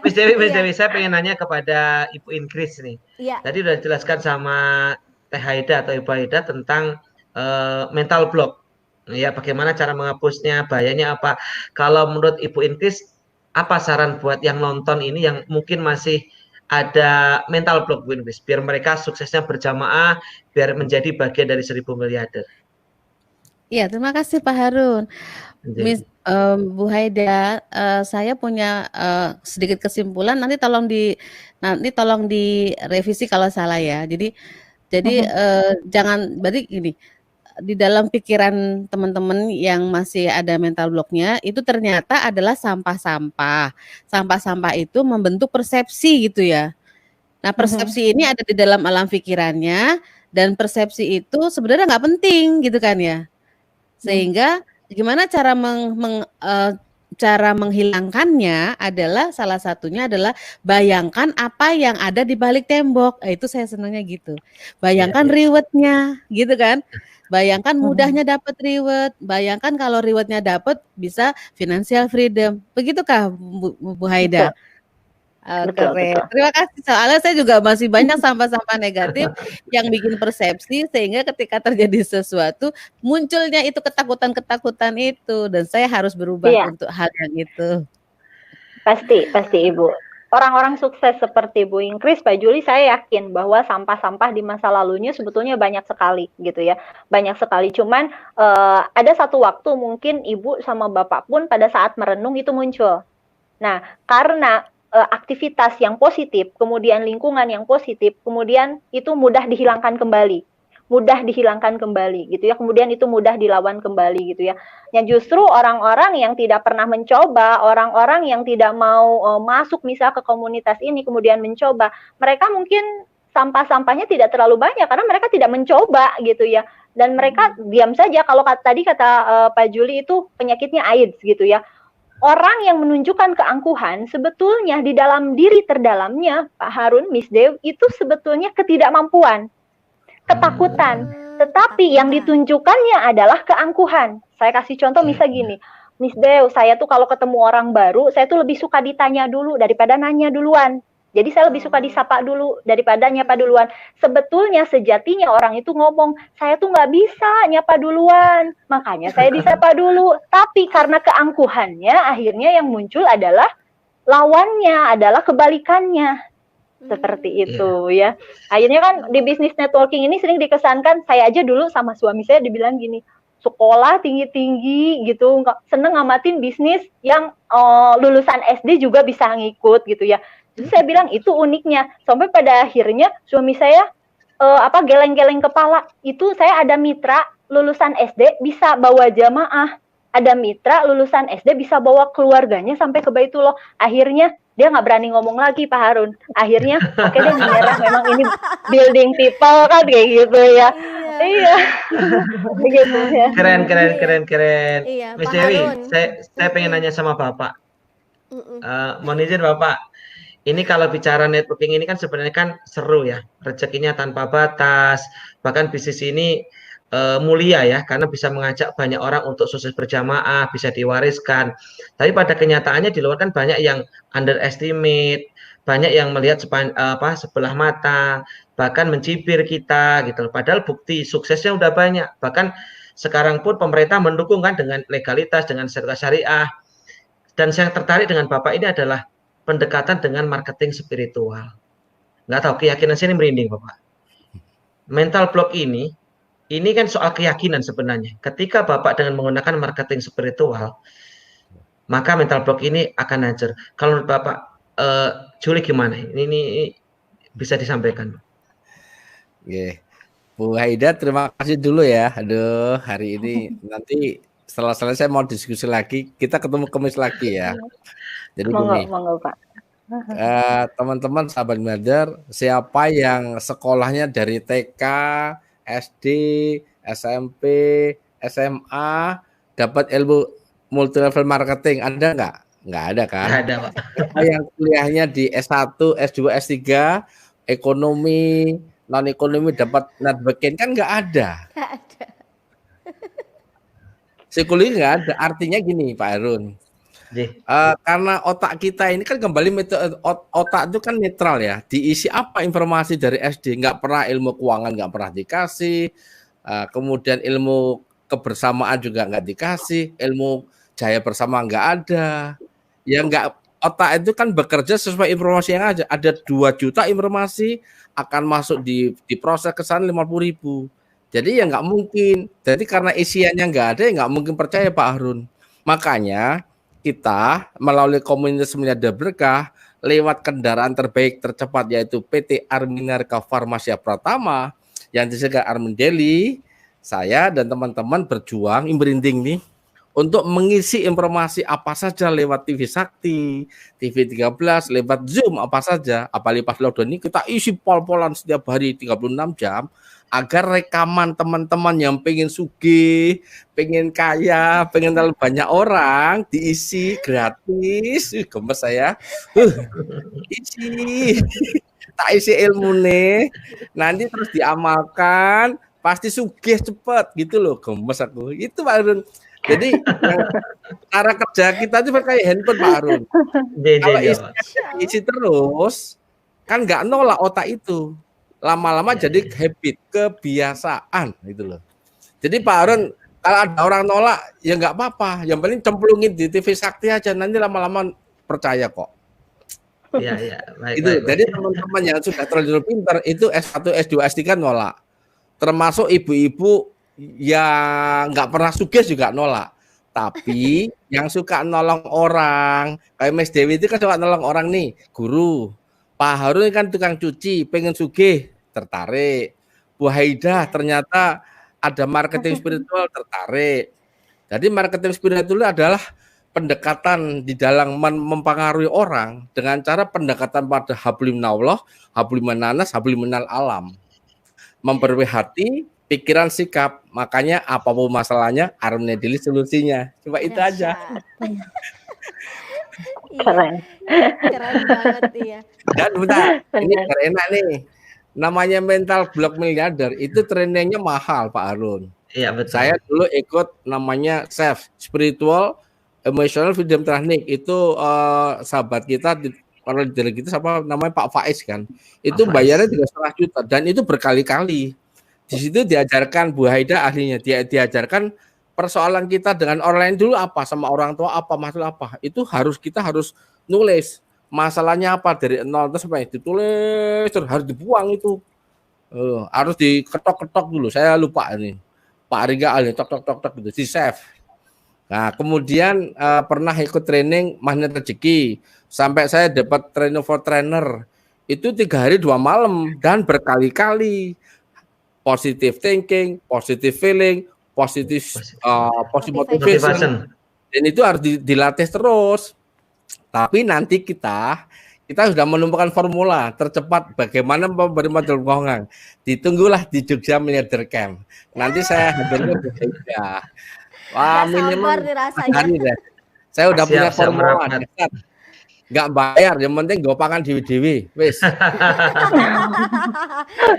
Miss Dewi, saya pengen nanya kepada Ibu Ingkris nih. Iya. Tadi udah dijelaskan sama Teh Haida atau Ibu Haida tentang mental block. Ya, bagaimana cara menghapusnya, bahayanya apa? Kalau menurut Ibu Ingkris, apa saran buat yang nonton ini yang mungkin masih ada mental block Bu Ingkris, biar mereka suksesnya berjamaah, biar menjadi bagian dari 1.000 miliarder?
Iya, terima kasih Pak Harun. Miss Bu Haida, saya punya sedikit kesimpulan. Nanti tolong direvisi kalau salah ya. Jadi jangan, berarti gini, di dalam pikiran teman-teman yang masih ada mental blocknya itu ternyata adalah sampah-sampah. Sampah-sampah itu membentuk persepsi gitu ya. Nah persepsi ini ada di dalam alam pikirannya, dan persepsi itu sebenarnya nggak penting gitu kan ya. Sehingga gimana cara cara menghilangkannya adalah salah satunya adalah bayangkan apa yang ada di balik tembok. Itu saya senangnya gitu. Bayangkan rewardnya gitu kan. Bayangkan mudahnya dapat reward. Bayangkan kalau rewardnya dapat bisa financial freedom. Begitukah Bu Haida?
Betul.
Terima kasih. Soalnya saya juga masih banyak sampah-sampah negatif yang bikin persepsi, sehingga ketika terjadi sesuatu munculnya itu ketakutan itu, dan saya harus berubah untuk hal yang itu.
Pasti Ibu. orang-orang sukses seperti Bu Ingkris, Pak Juli, saya yakin bahwa sampah-sampah di masa lalunya sebetulnya banyak sekali gitu ya. Banyak sekali, cuman ada satu waktu mungkin Ibu sama Bapak pun pada saat merenung itu muncul. Nah, karena aktivitas yang positif, kemudian lingkungan yang positif, kemudian itu mudah dihilangkan kembali. Mudah dihilangkan kembali gitu ya, kemudian itu mudah dilawan kembali gitu ya. Yang justru orang-orang yang tidak pernah mencoba, orang-orang yang tidak mau masuk misal ke komunitas ini kemudian mencoba, mereka mungkin sampah-sampahnya tidak terlalu banyak karena mereka tidak mencoba gitu ya. Dan mereka diam saja. Kalau tadi kata Pak Juli itu penyakitnya AIDS gitu ya. Orang yang menunjukkan keangkuhan sebetulnya di dalam diri terdalamnya, Pak Harun, Miss Dew, itu sebetulnya ketidakmampuan, ketakutan, tetapi yang ditunjukkannya adalah keangkuhan. Saya kasih contoh misal gini, Miss Dew, saya tuh kalau ketemu orang baru, saya tuh lebih suka ditanya dulu daripada nanya duluan. Jadi saya lebih suka disapa dulu daripada nyapa duluan. Sebetulnya sejatinya orang itu ngomong, saya tuh nggak bisa nyapa duluan, makanya saya disapa dulu. Tapi karena keangkuhannya, akhirnya yang muncul adalah lawannya, adalah kebalikannya. Seperti itu ya. Akhirnya kan di bisnis networking ini sering dikesankan, saya aja dulu sama suami saya dibilang gini, sekolah tinggi-tinggi gitu, seneng ngamatin bisnis yang lulusan SD juga bisa ngikut gitu ya. Jadi saya bilang itu uniknya. Sampai pada akhirnya suami saya geleng-geleng kepala. Itu saya ada mitra lulusan SD bisa bawa jamaah. Ada mitra lulusan SD bisa bawa keluarganya sampai ke Baitullah. Akhirnya dia nggak berani ngomong lagi, Pak Harun. Akhirnya oke deh, menyerah, memang ini building people kan kayak gitu ya. Iya. Begitu ya.
Keren.
Iya,
Miss
Pak
Dewi,
Harun.
saya pengen nanya sama Bapak. Mohon izin Bapak. Ini kalau bicara networking ini kan sebenarnya kan seru ya, rezekinya tanpa batas. Bahkan bisnis ini mulia ya, karena bisa mengajak banyak orang untuk sukses berjamaah, bisa diwariskan. Tapi pada kenyataannya di luar kan banyak yang underestimate, banyak yang melihat sebelah mata, bahkan mencibir kita gitu. Padahal bukti suksesnya udah banyak. Bahkan sekarang pun pemerintah mendukung kan dengan legalitas, dengan sertifikat syariah. Dan saya tertarik dengan Bapak ini adalah pendekatan dengan marketing spiritual. Nggak tahu, keyakinan saya ini merinding Bapak. Mental block ini kan soal keyakinan sebenarnya. Ketika Bapak dengan menggunakan marketing spiritual, maka mental block ini akan hancur. Kalau menurut Bapak, Juli gimana? Ini bisa disampaikan.
Oke. Bu Haida, terima kasih dulu ya. Aduh, hari ini nanti setelah selesai mau diskusi lagi, kita ketemu Kamis lagi ya. Jadi
monggo Pak.
Teman-teman sahabat Milyader, siapa yang sekolahnya dari TK, SD, SMP, SMA dapat ilmu multi level marketing, ada nggak? Nggak ada kan?
Nggak ada, Pak.
Siapa yang kuliahnya di S1, S2, S3, ekonomi, non ekonomi dapat networking, kan nggak ada.
Nggak ada.
Psikologi nggak ada. Artinya gini Pak Harun. Karena otak kita ini kan kembali metode otak itu kan netral ya, diisi apa informasi dari SD, nggak pernah ilmu keuangan nggak pernah dikasih, kemudian ilmu kebersamaan juga nggak dikasih, ilmu jaya bersama nggak ada, ya nggak, otak itu kan bekerja sesuai informasi yang ada 2 juta informasi akan masuk di proses ke sana 50.000, jadi ya nggak mungkin, jadi karena isiannya nggak ada ya nggak mungkin percaya Pak Harun, makanya kita melalui komunitas Milyader Berkah lewat kendaraan terbaik tercepat yaitu PT Arminarka Farmasia Pratama yang disegel Armin Deli, saya dan teman-teman berjuang merinding nih untuk mengisi informasi apa saja lewat TV Sakti, TV 13, lewat Zoom apa saja, apalagi pas lockdown ini kita isi pol-polan setiap hari 36 jam agar rekaman teman-teman yang pengen sugih, pengen kaya, pengen terlalu banyak orang diisi gratis. Gemes saya. Isi. Tak isi ilmu nih. Nanti terus diamalkan, pasti sugih cepet gitu loh. Gemes aku. Itu Pak Harun. Jadi cara kerja kita itu kayak handphone Pak Harun. Kalau isi terus kan nggak nolak otak itu. Lama-lama jadi habit, kebiasaan gitu loh. Jadi Pak Harun, kalau ada orang nolak ya nggak apa-apa, yang penting cemplungin di TV Sakti aja, nanti lama-lama percaya kok.
Iya, baik,
Itu.
baik, baik.
Jadi teman-teman yang sudah terlanjur pintar itu S1, S2, S3 nolak. Termasuk ibu-ibu yang nggak pernah sukses juga nolak. Tapi yang suka nolong orang, kayak Miss Dewi itu kan suka nolong orang nih, guru. Pak Harun kan tukang cuci, pengen sugih, tertarik. Bu Haida ternyata ada marketing spiritual, tertarik. Jadi marketing spiritual adalah pendekatan di dalam mempengaruhi orang dengan cara pendekatan pada habliminallah, habliminanas, habliminal alam. Memperbaiki hati, pikiran, sikap. Makanya apapun masalahnya, Arun Nedili solusinya. Coba itu aja.
Keren.
Keren banget, iya.
Dan bentar, ini enak nih. Namanya mental block miliarder itu trainingnya mahal, Pak Harun.
Iya, betul.
Saya dulu ikut namanya SEF, Spiritual Emotional Freedom Training. Itu sahabat kita orang dari kita siapa namanya Pak Faiz kan. Itu bayarnya 3,5 juta dan itu berkali-kali. Di situ diajarkan Bu Haida ahlinya, diajarkan persoalan kita dengan online dulu apa, sama orang tua apa, masalah apa. Itu kita harus nulis masalahnya apa dari nol terus sampai ditulis terus harus dibuang itu. Harus diketok-ketok dulu. Saya lupa ini. Pak Riga ahli tok gitu di save. Nah, kemudian pernah ikut training magnet rezeki sampai saya dapat training for trainer itu 3 hari 2 malam dan berkali-kali. Positive thinking, positive feeling, positive motivation. Dan itu harus dilatih terus. Tapi nanti kita sudah menemukan formula tercepat bagaimana memberi modal keuangan. Ditunggulah di Jogja Miliarder Camp. Nanti saya hadirnya berbeda. Wah, minimal hari deh. Saya udah punya formula. Nggak bayar, yang penting gue pangan dewi-dewi. Wis.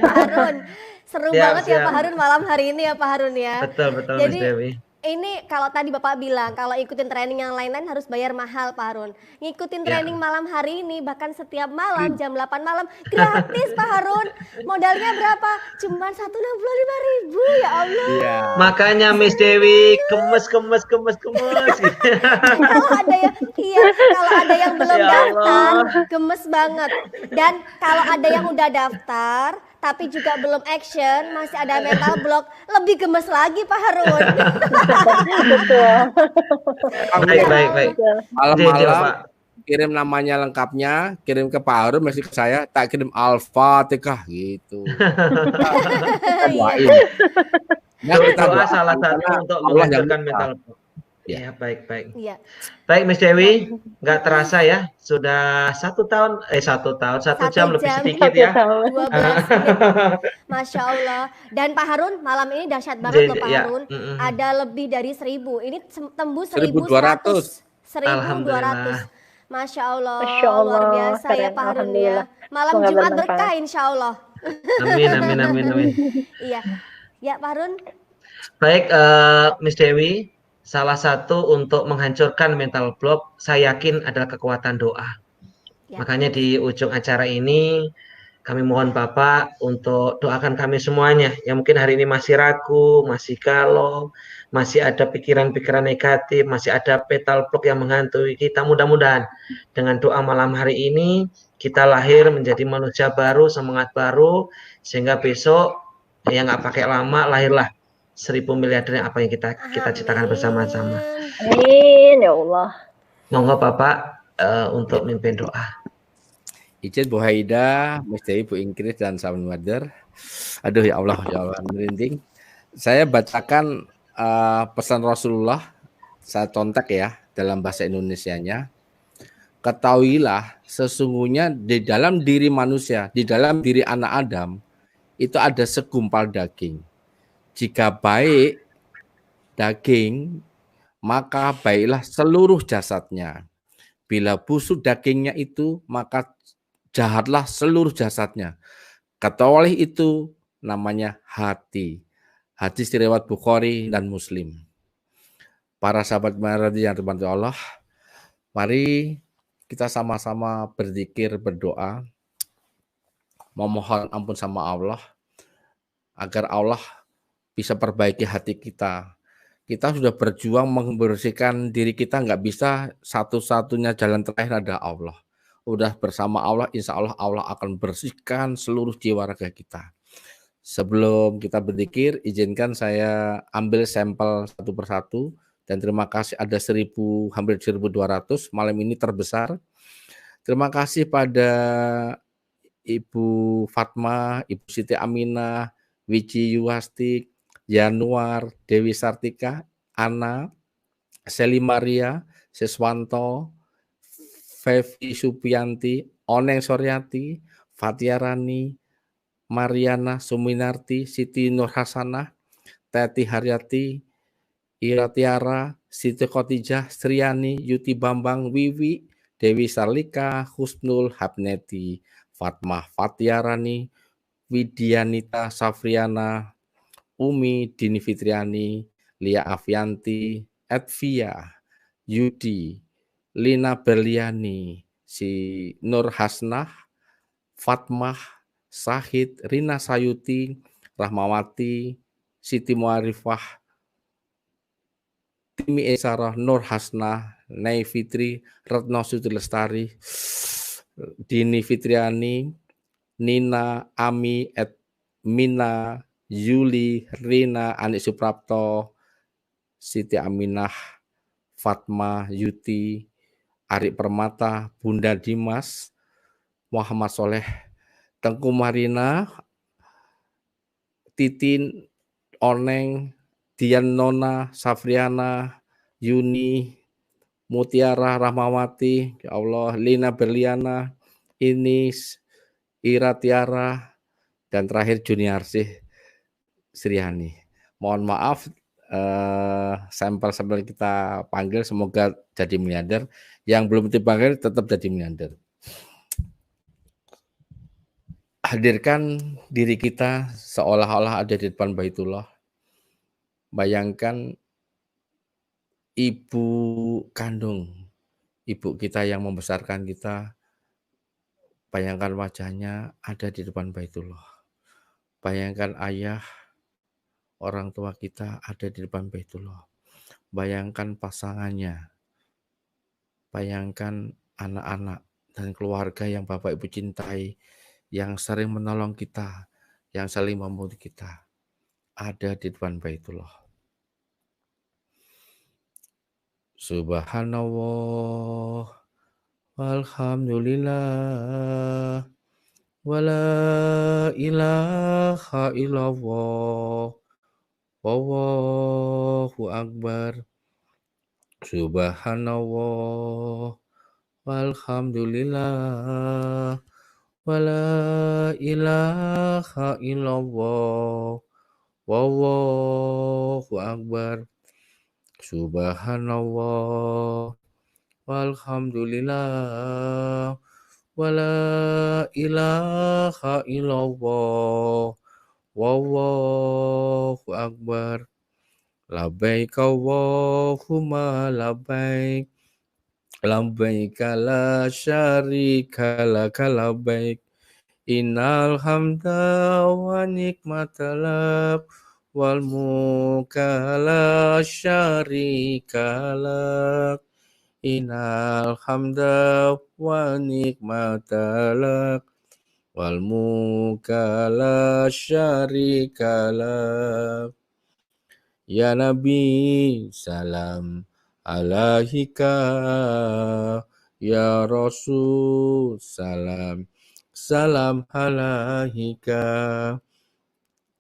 Harun, seru banget ya Pak Harun malam hari ini ya Pak Harun ya.
Betul,
Jadi,
Mas Dewi.
Ini kalau tadi Bapak bilang kalau ikutin training yang lain-lain harus bayar mahal Pak Harun. Ngikutin training malam hari ini bahkan setiap malam jam 8 malam gratis Pak Harun. Modalnya berapa? Cuma 165.000 ya Allah.
Ya.
Makanya Miss Dewi kemes.
Kalau ada yang kalau ada yang belum daftar gemes banget. Dan kalau ada yang udah daftar tapi juga belum action, masih ada mental block, lebih gemes lagi Pak Harun.
Betul.
Baik.
Malam-malam kirim namanya lengkapnya, kirim ke Pak Harun, masih ke saya, tak kirim Al-Fatihah gitu.
Nah, kita doa salah satu untuk menghancurkan mental block. Ya, baik.
Iya.
Baik, Miss Dewi, nggak terasa ya, sudah 1 jam lebih sedikit ya.
12 menit. Masya Allah. Dan Pak Harun, malam ini dahsyat banget loh Pak Harun. Ada lebih dari 1.000. Ini tembus 1.200. 1.200. Masya Allah, luar biasa ya Pak Harun ya. Malam Jumat berkah insya Allah.
Amin.
Iya. Ya Pak Harun.
Baik, Miss Dewi. Salah satu untuk menghancurkan mental block, saya yakin adalah kekuatan doa. Makanya di ujung acara ini, kami mohon Bapak untuk doakan kami semuanya. Yang mungkin hari ini masih ragu, masih galau, masih ada pikiran-pikiran negatif, masih ada mental block yang menghantui kita. Mudah-mudahan dengan doa malam hari ini, kita lahir menjadi manusia baru, semangat baru, sehingga besok, yang nggak pakai lama, lahirlah 1.000 miliarder yang apa yang kita ciptakan bersama-sama.
Amin ya Allah.
Monggo Bapak untuk mimpin doa.
Izin Bu Haida, Miss Dewi, Bu Ingrid dan Sahabat Miliarder. Aduh ya Allah merinding. Saya bacakan pesan Rasulullah, saya contek ya dalam bahasa Indonesianya. Ketahuilah sesungguhnya di dalam diri manusia, di dalam diri anak Adam itu ada segumpal daging. Jika baik daging, maka baiklah seluruh jasadnya. Bila busuk dagingnya itu, maka jahatlah seluruh jasadnya. Kecuali itu namanya hati. Hadis riwayat Bukhari dan Muslim. Para sahabat Maradi yang dibantu Allah, mari kita sama-sama berzikir, berdoa, memohon ampun sama Allah, agar Allah bisa perbaiki hati kita. Kita sudah berjuang membersihkan diri kita, nggak bisa, satu-satunya jalan terakhir adalah Allah. udah bersama Allah, insya Allah Allah akan bersihkan seluruh jiwa raga kita. Sebelum kita berzikir, izinkan saya ambil sampel satu persatu, dan terima kasih ada hampir 1.200 malam ini terbesar. Terima kasih pada Ibu Fatma, Ibu Siti Aminah, Wiji Yuwasti, Januar, Dewi Sartika, Ana, Seli Maria, Siswanto, Fevi Supianti, Oneng Soryati, Fatia Rani, Mariana Suminarti, Siti Nur Hasanah, Teti Haryati, Ira Tiara, Siti Khotijah, Sriani, Yuti Bambang, Wiwi, Dewi Sarlika, Husnul Habneti, Fatmah Fatia Rani, Widianita Safriana, Umi Dini Fitriani, Lia Afianti, Edvia, Yudi, Lina Berliani, si Nur Hasnah, Fatmah, Sahid, Rina Sayuti, Rahmawati, Siti Muarifah, Timi Esarah, Nur Hasnah, Nay Fitri, Retno Sutri Lestari, Dini Fitriani, Nina, Ami, Mina, Yuli, Rina, Anik Suprapto, Siti Aminah, Fatma, Yuti, Ari Permata, Bunda Dimas, Muhammad Soleh, Tengku Marina, Titin, Oneng, Dian Nona, Safriana, Yuni, Mutiara Rahmawati, ya Allah, Lina Berliana, Inis, Ira Tiara, dan terakhir Juniarsih Sriani. Mohon maaf, sampel-sampel kita panggil semoga jadi miliarder. Yang belum dipanggil tetap jadi miliarder. Hadirkan diri kita seolah-olah ada di depan Baitullah. Bayangkan ibu kandung, ibu kita yang membesarkan kita, bayangkan wajahnya ada di depan Baitullah. Bayangkan ayah, orang tua kita ada di depan Baitullah. Bayangkan pasangannya. Bayangkan anak-anak dan keluarga yang Bapak Ibu cintai, yang sering menolong kita, yang saling membantu kita, ada di depan Baitullah. Subhanallah, walhamdulillah, wala ilaha illallah, wallahu akbar. Subhanallah, walhamdulillah, wala ilaha illallah, wallahu akbar. Subhanallah, walhamdulillah, wala ilaha illallah, wallahu akbar. Labbaik Allahumma labbaik, labbaik la syarika laka labbaik, innal hamda wa nikmata lak, wal mulka la syarika lak, innal hamda wa nikmata lak, wal mulka la syarika lak. Ya Nabi, salam alaika, ya Rasul, salam alaika,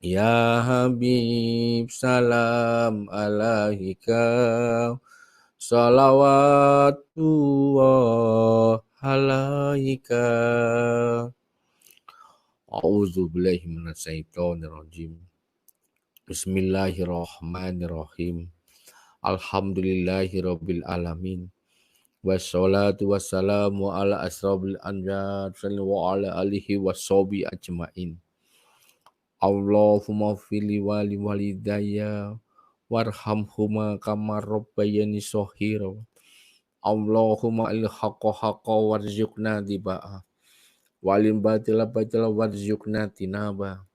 ya Habib, salam alaika, salawatullah alaika. A'udzubillahi minasyaitonirrajim. Bismillahirrahmanirrahim. Alhamdulillahirabbil alamin. Wassalatu wassalamu ala asrofil anbiya wa ala alihi washabi ajmain. Allahumma fili wali walidayya warhamhuma kama rabbayani shaghira. Allahumma il haqqa haqqa warzuqna tibaa, walim batila batila warzuqna tinaba.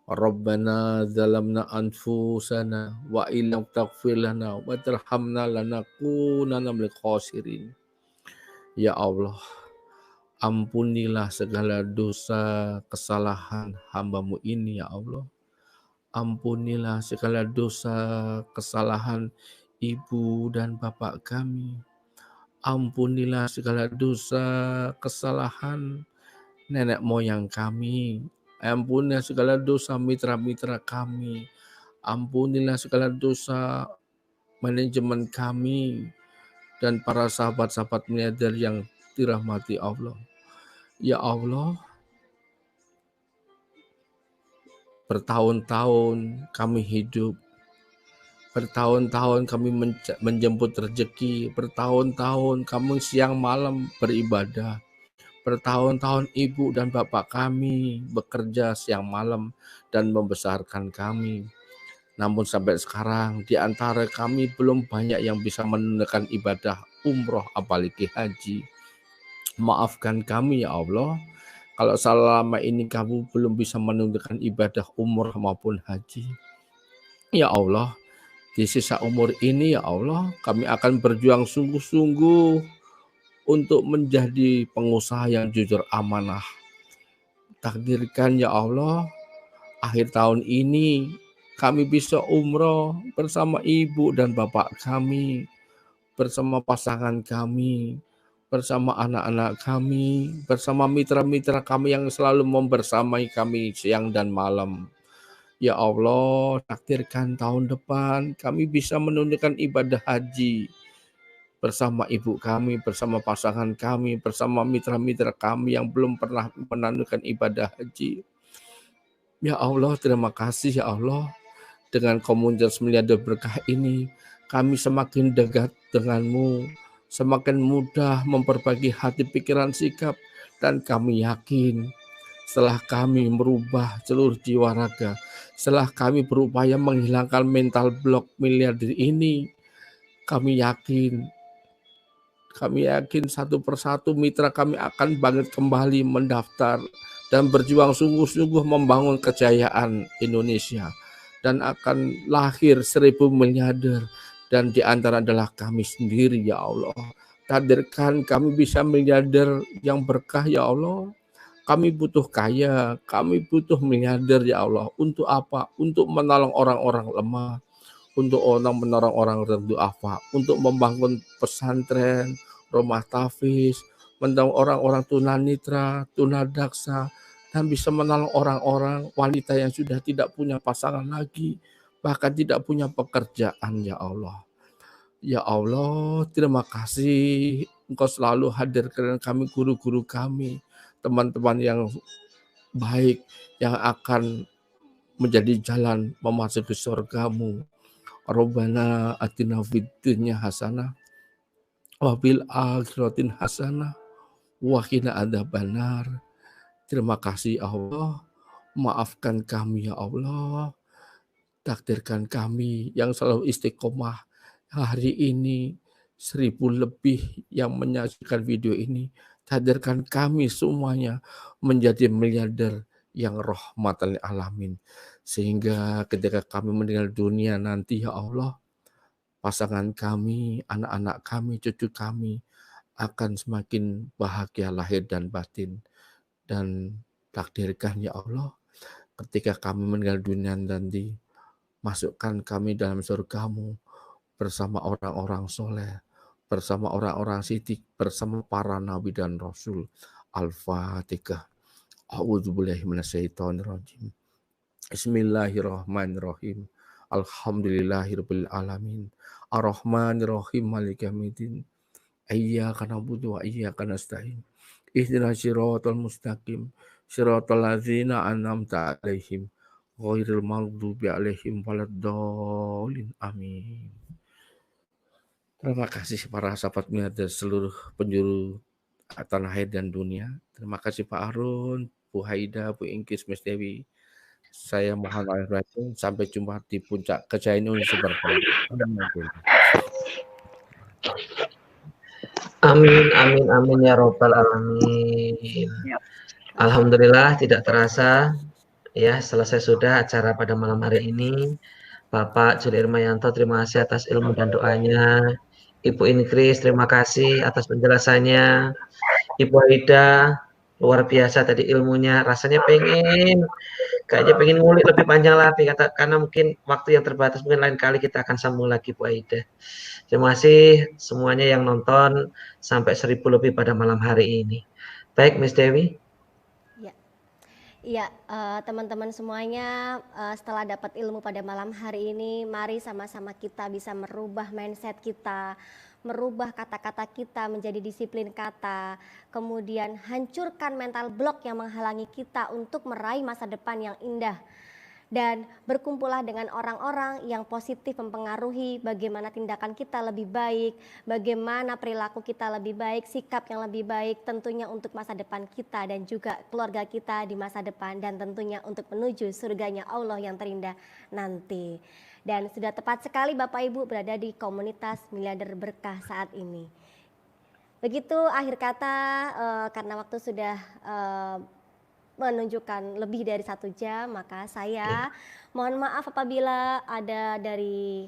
Rabbana zalamna anfusana wa illam taghfir lana wa tarhamna lanakunanna minal khasirin. Ya Allah, Ampunilah segala dosa kesalahan hamba-Mu ini ya Allah. Ampunilah segala dosa kesalahan ibu dan bapak kami. Ampunilah segala dosa kesalahan nenek moyang kami. Ampunilah segala dosa mitra-mitra kami. Ampunilah segala dosa manajemen kami dan para sahabat-sahabat miliarder yang dirahmati Allah. Ya Allah, bertahun-tahun kami hidup, bertahun-tahun kami menjemput rezeki, bertahun-tahun kami siang malam beribadah, bertahun-tahun ibu dan bapak kami bekerja siang malam dan membesarkan kami. Namun sampai sekarang di antara kami belum banyak yang bisa menunaikan ibadah umroh apalagi haji. Maafkan kami ya Allah, kalau selama ini kamu belum bisa menunaikan ibadah umroh maupun haji. Ya Allah, di sisa umur ini ya Allah, kami akan berjuang sungguh-sungguh untuk menjadi pengusaha yang jujur amanah. Takdirkan ya Allah, akhir tahun ini kami bisa umroh bersama ibu dan bapak kami, bersama pasangan kami, bersama anak-anak kami, bersama mitra-mitra kami yang selalu membersamai kami siang dan malam. Ya Allah, takdirkan tahun depan kami bisa menunaikan ibadah haji bersama ibu kami, bersama pasangan kami, bersama mitra-mitra kami yang belum pernah menunaikan ibadah haji. Ya Allah, terima kasih ya Allah. Dengan komunitas miliarder berkah ini, kami semakin dekat dengan-Mu, semakin mudah memperbaiki hati, pikiran, sikap, dan kami yakin setelah kami merubah seluruh jiwa raga, setelah kami berupaya menghilangkan mental block miliarder ini, kami yakin satu persatu mitra kami akan bangkit kembali mendaftar dan berjuang sungguh-sungguh membangun kejayaan Indonesia, dan akan lahir 1000 miliarder. Dan di antara adalah kami sendiri ya Allah. Takdirkan kami bisa miliarder yang berkah ya Allah. Kami butuh kaya, kami butuh miliarder ya Allah. Untuk apa? Untuk menolong orang-orang lemah, untuk menolong orang duafa, untuk membangun pesantren, rumah tahfiz, menolong orang-orang tunanetra, tunadaksa, dan bisa menolong orang-orang wanita yang sudah tidak punya pasangan lagi, bahkan tidak punya pekerjaan ya Allah. Ya Allah, terima kasih Engkau selalu hadirkan kami, guru-guru kami, teman-teman yang baik yang akan menjadi jalan memasuki surga-Mu. Rabbana atina fid dunya hasanah wa fil akhirati hasanah wa qina adzabannar. Terima kasih Allah, maafkan kami ya Allah. Takdirkan kami yang selalu istiqomah hari ini, 1000 lebih yang menyaksikan video ini. Takdirkan kami semuanya menjadi miliarder yang rahmatan lil alamin. Sehingga ketika kami meninggal dunia nanti ya Allah, pasangan kami, anak-anak kami, cucu kami akan semakin bahagia lahir dan batin. Dan takdirkan ya Allah, ketika kami meninggal dunia nanti, masukkan kami dalam surga-Mu bersama orang-orang soleh, bersama orang-orang sidik, bersama para nabi dan rasul. Al-Fatihah. A'udzubillahi minasyaitonirrajim. Bismillahirrahmanirrahim. Alhamdulillahirabbil alamin. Ar-Rahmanirrahim maliki yaumiddin. Iyyaka na'budu wa iyyaka nasta'in. Ihdinas siratal mustaqim. Siratal ladzina an'amta 'alaihim ghairil maghdubi 'alaihim waladdallin. Amin. Terima kasih para sahabat miliarder seluruh penjuru tanah air dan dunia. Terima kasih Pak Harun, Bu Haida, Bu Ingkis, Mas Dewi. Saya mohon maaf. Sampai jumpa di puncak kejayaan Indonesia berkah.
Amin, amin, amin ya robbal alamin. Alhamdulillah, tidak terasa ya selesai sudah acara pada malam hari ini. Bapak Juli Irmayanto, terima kasih atas ilmu dan doanya. Ibu Ingkris, terima kasih atas penjelasannya. Ibu Aida luar biasa tadi ilmunya, rasanya kayaknya pengen ngulik lebih panjang lagi karena mungkin waktu yang terbatas, mungkin lain kali kita akan sambung lagi Bu Aida. Terima kasih semuanya yang nonton sampai 1000 lebih pada malam hari ini. Baik Miss Dewi.
Iya, teman-teman semuanya, setelah dapat ilmu pada malam hari ini, mari sama-sama kita bisa merubah mindset kita, merubah kata-kata kita menjadi disiplin kata, kemudian hancurkan mental block yang menghalangi kita untuk meraih masa depan yang indah. Dan berkumpullah dengan orang-orang yang positif mempengaruhi bagaimana tindakan kita lebih baik, bagaimana perilaku kita lebih baik, sikap yang lebih baik tentunya untuk masa depan kita dan juga keluarga kita di masa depan, dan tentunya untuk menuju surganya Allah yang terindah nanti. Dan sudah tepat sekali Bapak Ibu berada di komunitas Miliarder Berkah saat ini. Begitu akhir kata, karena waktu sudah menunjukkan lebih dari 1 jam, maka saya mohon maaf apabila ada dari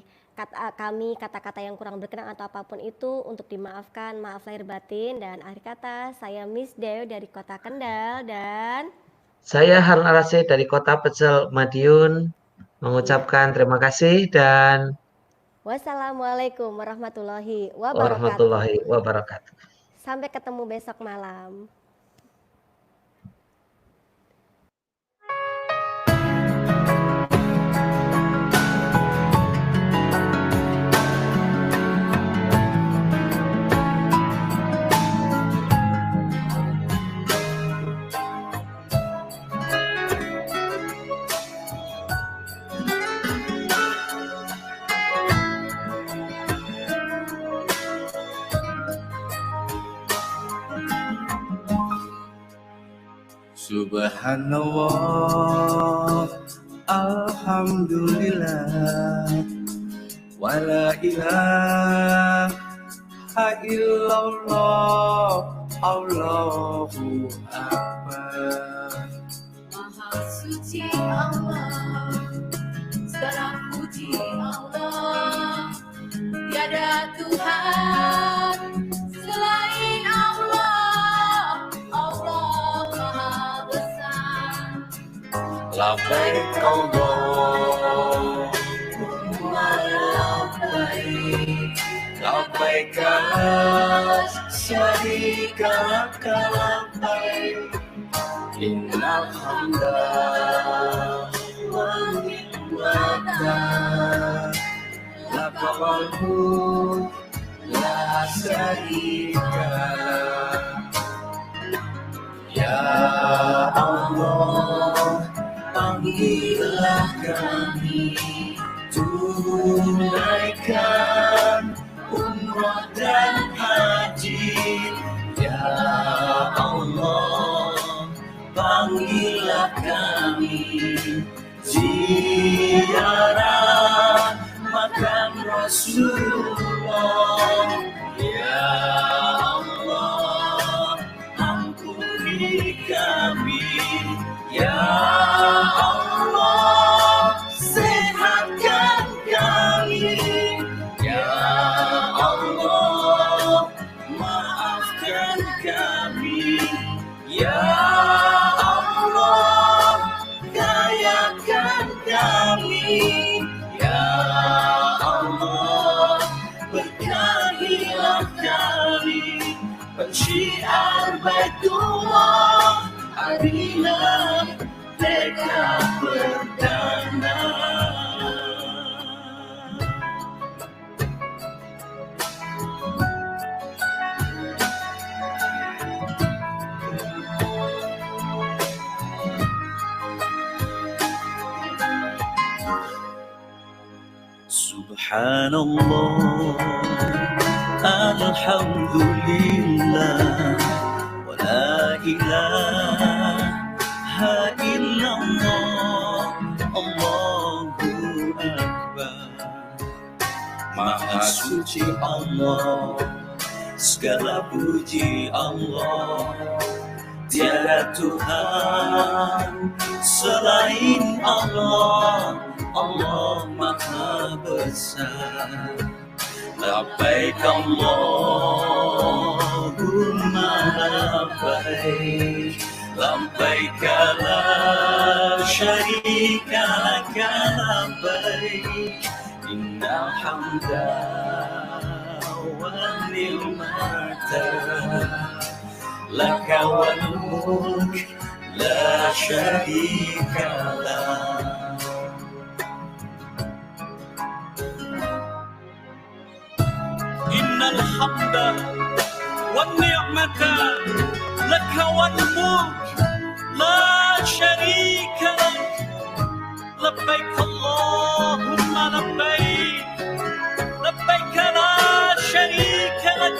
kami kata-kata yang kurang berkenan atau apapun itu, untuk dimaafkan, maaf lahir batin. Dan akhir kata saya Miss Dewi dari Kota Kendal dan
saya Harun Arase dari Kota Pecel Madiun mengucapkan terima kasih dan
wassalamualaikum warahmatullahi
wabarakatuh.
Sampai ketemu besok malam.
Subhanallah, alhamdulillah, wala ilaha illallah, Allahu Akbar.
Maha suci Allah, segala puji Allah, tiada Tuhan selain Allah, Allah Maha Besar.
Labbaik Allahumma labbaik, labbaik la syarika laka labbaik, innal hamda wa ni'mata laka wal mulk la syarika lak. Ya Allah, panggillah kami, tunaikan umrah dan haji. Ya Allah, panggillah kami, ziarah makam Rasulullah. Ya Allah, ampuni kami. Ya Allah, sehatkan kami. Ya Allah, maafkan kami. Ya Allah, kayakan kami. Ya Allah, berkahilah kami. Pensyiar Baitullah, Arina Merdeka Perdana. Subhanallah, alhamdulillah, wa la ilaha illallah, Allahu Akbar. Maha suci Allah, segala puji Allah, tiada Tuhan selain Allah, Allah Maha Besar. labbaik Allahumma labbaik labbaik la syarika laka labbaik innal hamda wan ni'mata laka wal mulk la syarika lak. Innal hamda wan ni'mata laka wal mulk la syarika lak. Labbaik Allahumma labbaik labbaik la syarika lak